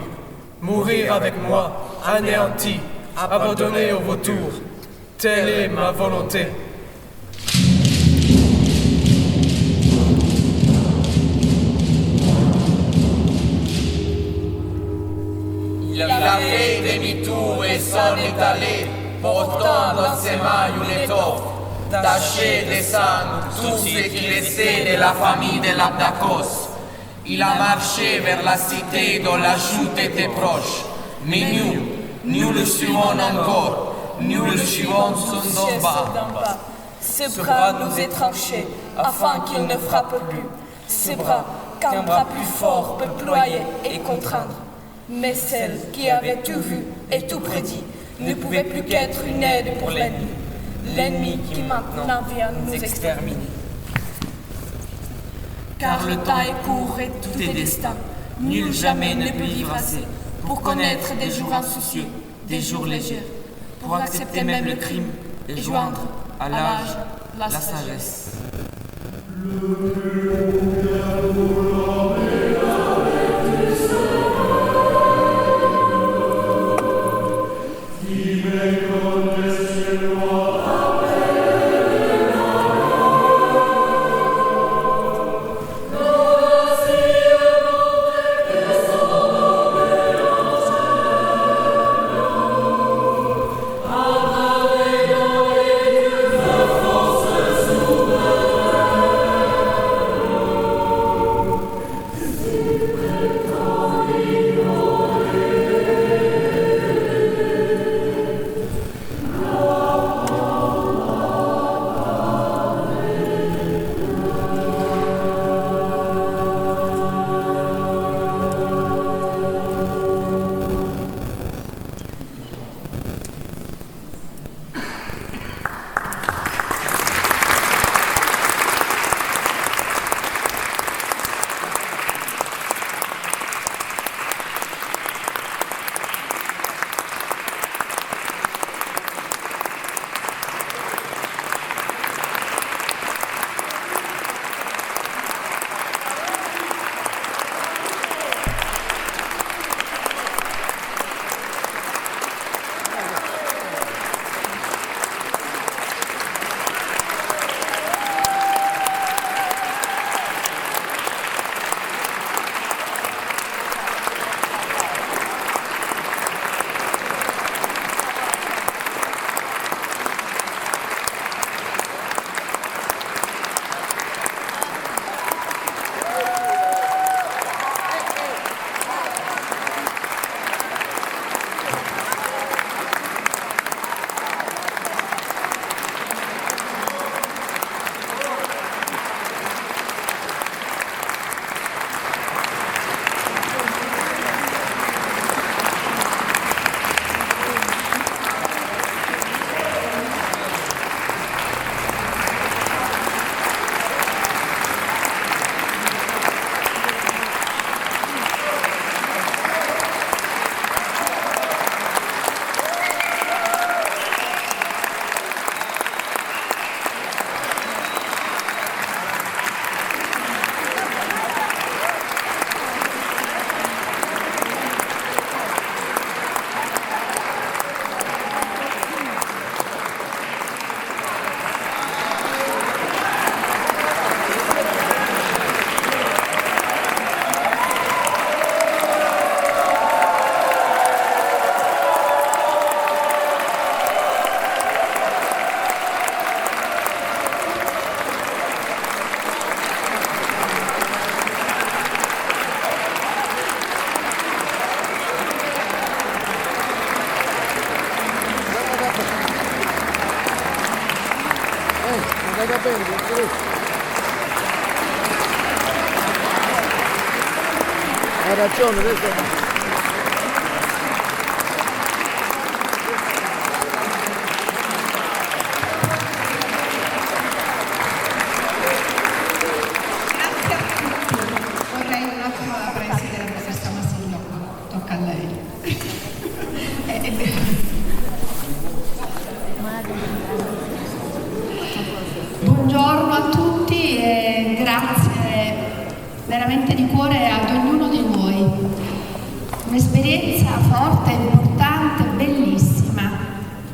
Mourir avec moi, anéanti, abandonné au vautour. Telle est ma volonté. Il a fait demi-tour et s'en est allé, portant dans ses mains une étoffe, tachée de sang, tout ce qui restait de la famille de l'Abdakos. Il a marché vers la cité dont la joute était proche, mais nous le suivons encore, nous le suivons son bas. Ses bras nous est tranché, afin qu'il ne frappe plus. Ses bras, qu'un bras plus fort peut ployer et contraindre. Mais celle qui avait tout vu et tout prédit ne pouvait plus qu'être une aide pour l'ennemi. L'ennemi qui maintenant vient nous exterminer. Car le temps est court et tout est destin. Nul jamais ne peut vivre assez pour connaître des jours insoucieux, des jours légers, pour accepter même le crime et joindre à l'âge la sagesse. va bene, hai ragione, adesso. Buongiorno a tutti e grazie veramente di cuore ad ognuno di voi. Un'esperienza forte, importante, bellissima.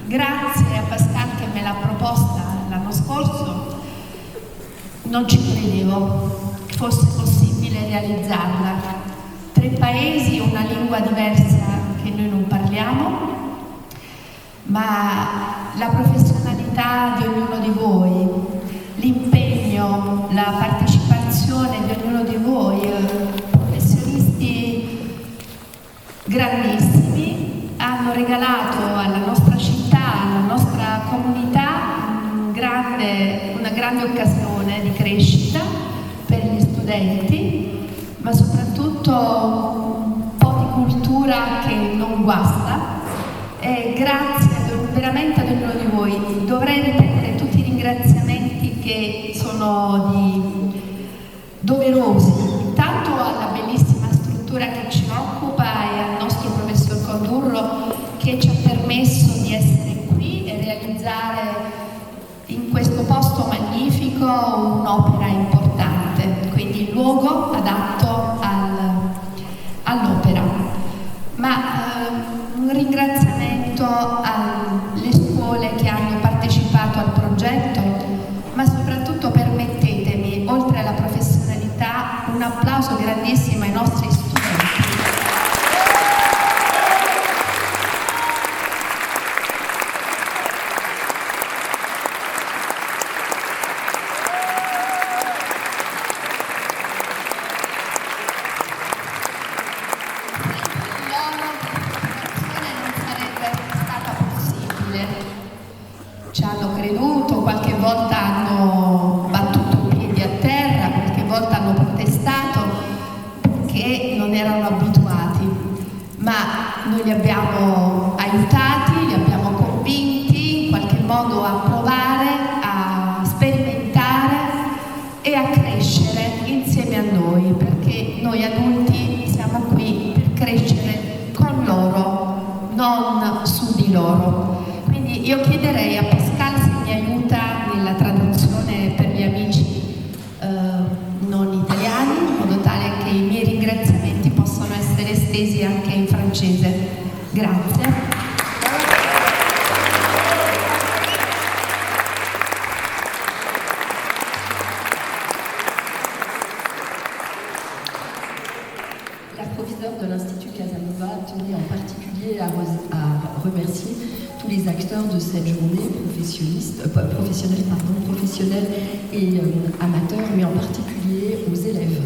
Grazie a Pascal che me l'ha proposta l'anno scorso. Non ci credevo che fosse possibile realizzarla. 3 paesi, una lingua diversa che noi non parliamo, ma la professionalità di ognuno di voi, l'impegno, la partecipazione di ognuno di voi, professionisti grandissimi, hanno regalato alla nostra città, alla nostra comunità una grande occasione di crescita per gli studenti, ma soprattutto un po' di cultura che non guasta. E grazie veramente ad ognuno di voi. Dovrei ripetere tutti i ringraziamenti che sono doverosi, intanto alla bellissima struttura che ci occupa e al nostro professor Condurro che ci ha permesso di essere qui e realizzare in questo posto magnifico un'opera importante, quindi il luogo adatto all'opera. Un ringraziamento alle scuole che hanno partecipato al progetto, ma soprattutto permettetemi, oltre alla professionalità, un applauso grandissimo ai nostri studenti. Ci hanno creduto, qualche volta hanno battuto i piedi a terra, qualche volta hanno protestato perché non erano abituati, ma noi li abbiamo aiutati, li abbiamo convinti in qualche modo a provare, a sperimentare e a crescere insieme a noi, perché noi adulti siamo qui per crescere con loro, non su di loro. Quindi io chiederei a Pascal se mi aiuta nella traduzione per gli amici non italiani, in modo tale che i miei ringraziamenti possano essere estesi anche in francese. Grazie. La proviseure de l'Institut Casanova tenait en particulier à remercier tous les acteurs de cette journée, professionnels et amateurs, mais en particulier aux élèves,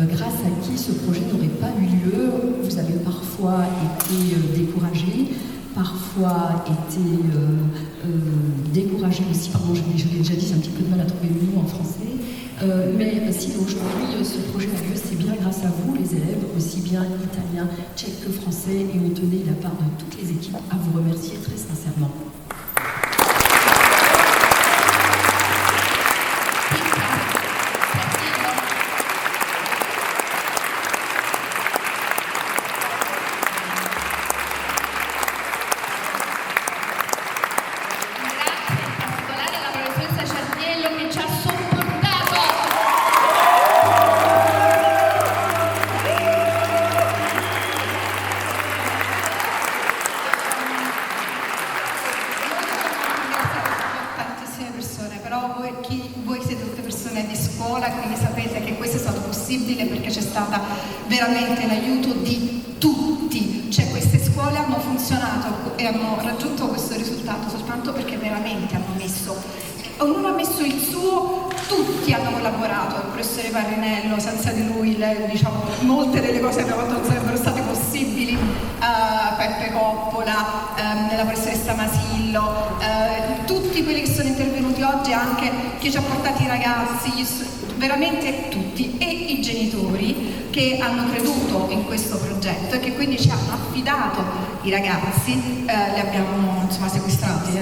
grâce à qui ce projet n'aurait pas eu lieu. Vous avez parfois été découragés, parfois été découragés aussi, pardon, je l'ai déjà dit, j'ai un petit peu de mal à trouver le mot en français, mais si aujourd'hui ce projet a lieu, c'est bien grâce à vous, les élèves, aussi bien italiens, tchèques que français, et on tenait de la part de toutes les équipes à vous remercier très sincèrement. Voi siete tutte persone di scuola, quindi sapete che questo è stato possibile perché c'è stato veramente l'aiuto di tutti, cioè queste scuole hanno funzionato e hanno raggiunto questo risultato soltanto perché veramente hanno messo, ognuno ha messo il suo, tutti hanno collaborato, il professore Parrinello, senza di lui molte delle cose che abbiamo fatto non sarebbero state possibili, Peppe Coppola, la professoressa Masillo, tutti quelli che sono intervenuti oggi oggi anche che ci ha portato i ragazzi, veramente tutti, e i genitori che hanno creduto in questo progetto e che quindi ci hanno affidato i ragazzi, li abbiamo insomma sequestrati.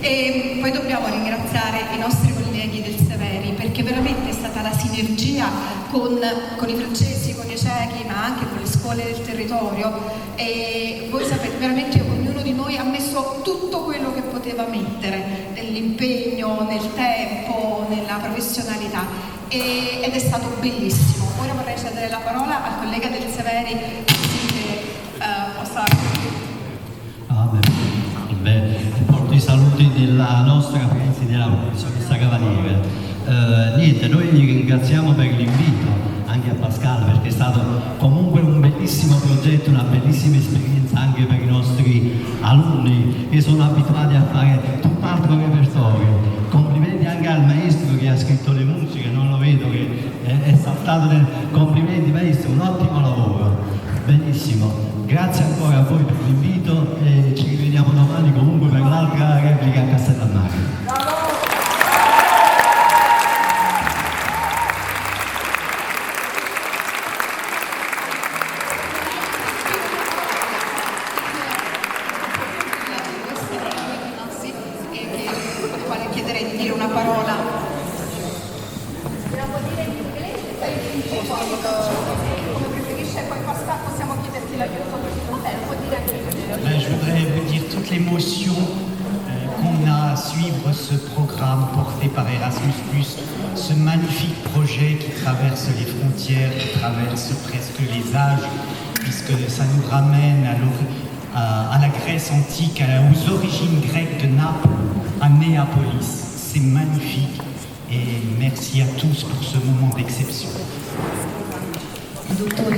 E poi dobbiamo ringraziare i nostri colleghi del Severi, perché veramente è stata la sinergia con i francesi, con i ciechi, ma anche con le scuole del territorio, e voi sapete, veramente ognuno di noi ha messo tutto quello che poteva mettere, nell'impegno, nel tempo, nella professionalità, ed è stato bellissimo. Ora vorrei cedere la parola al collega del Severi, così che possa... Porto i saluti della nostra preside, professoressa Cavaliere. Niente, noi vi ringraziamo per l'invito, anche a Pascal, perché è stato comunque un bellissimo progetto, una bellissima esperienza anche per i nostri alunni che sono abituati a fare tutt'altro repertorio. Complimenti anche al maestro che ha scritto le musiche, non lo vedo che è saltato nel... Complimenti maestro, un ottimo lavoro, benissimo. Grazie ancora a voi per l'invito e ci rivediamo domani comunque per l'altra replica a Castellammare. al quale chiederei di dire una parola. Come preferisce, poi possiamo chiederti l'aiuto. Vabbè, può dire anche Je voudrais vous dire toute l'émotion qu'on a à suivre ce programme porté par Erasmus+, ce magnifique projet qui traverse les frontières, qui traverse presque les âges, puisque ça nous ramène à la Grèce antique, aux origines grecques de Naples, à Néapolis. C'est magnifique et merci à tous pour ce moment d'exception. Il dottore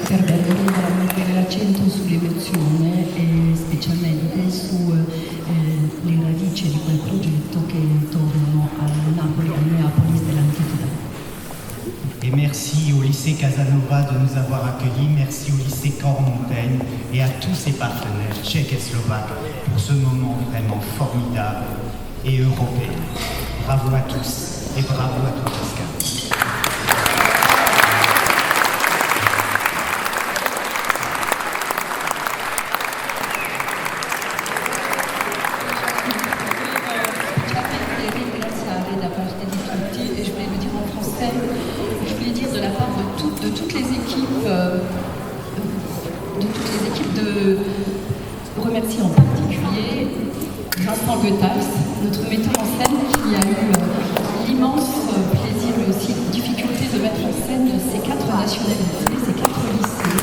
Perberger vorrà mettere l'accento sull'emozione e specialmente sulle radici di quel progetto che tornano a Napoli, a Neapolis dell'antichità. Et merci au lycée Casanova de nous avoir accueillis, merci au lycée Cormontaigne et à tous ses partenaires tchèques et slovaques pour ce moment vraiment formidable et européen. Bravo à tous et bravo à toi Pascal. Da parte di tutti, e je voulais le dire en français, je voulais dire de la part de toutes les équipes de remercier en particulier Vincent Goethals, notre metteur en scène, qui a eu l'immense plaisir mais aussi difficulté de mettre en scène ces 4 nationalités, ces 4 lycées.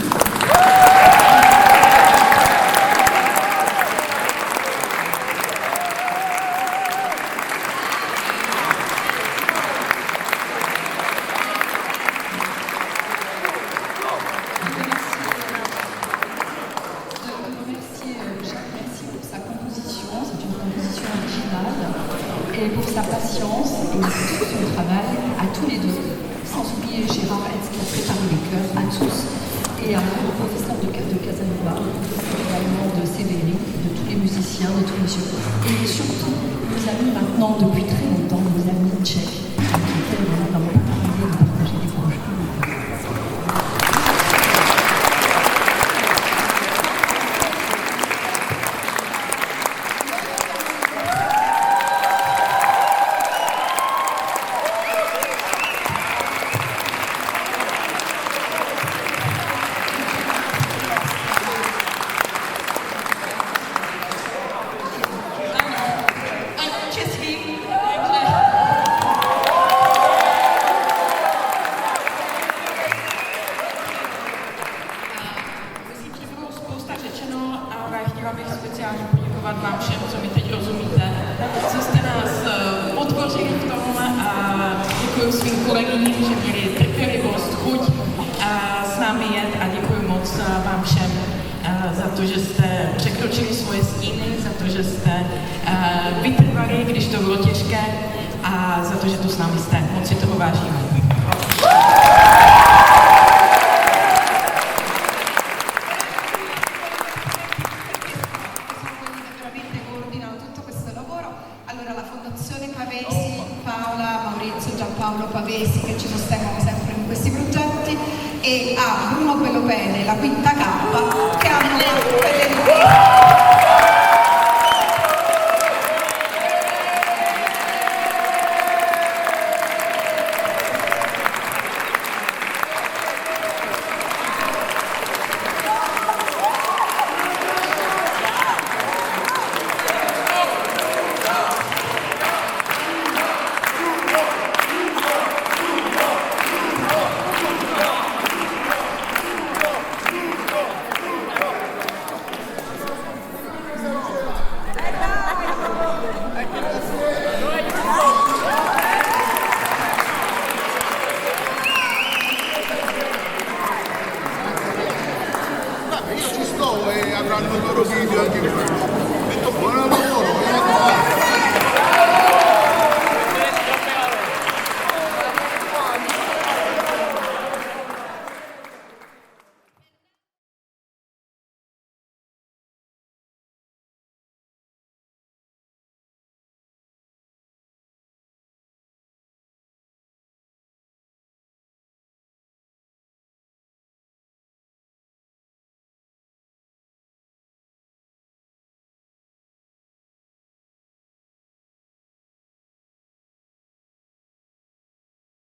Et pour sa patience et pour son travail, à tous les deux, sans oublier Gérard Hetz qui a préparé les chœurs, à tous, et à nos professeurs de Casanova, également de Sévéry, de tous les musiciens, de tous les jeux. Et surtout, nos amis maintenant, depuis très longtemps, nos amis tchèques, avec lesquels nous avons parlé de partager des projets. Allora alla Fondazione Pavesi, Paola, Maurizio, Giampaolo Pavesi che ci sostengono sempre in questi progetti e a Bruno Pelopene e la Quinta K che hanno fatto vedere. E avranno il loro video anche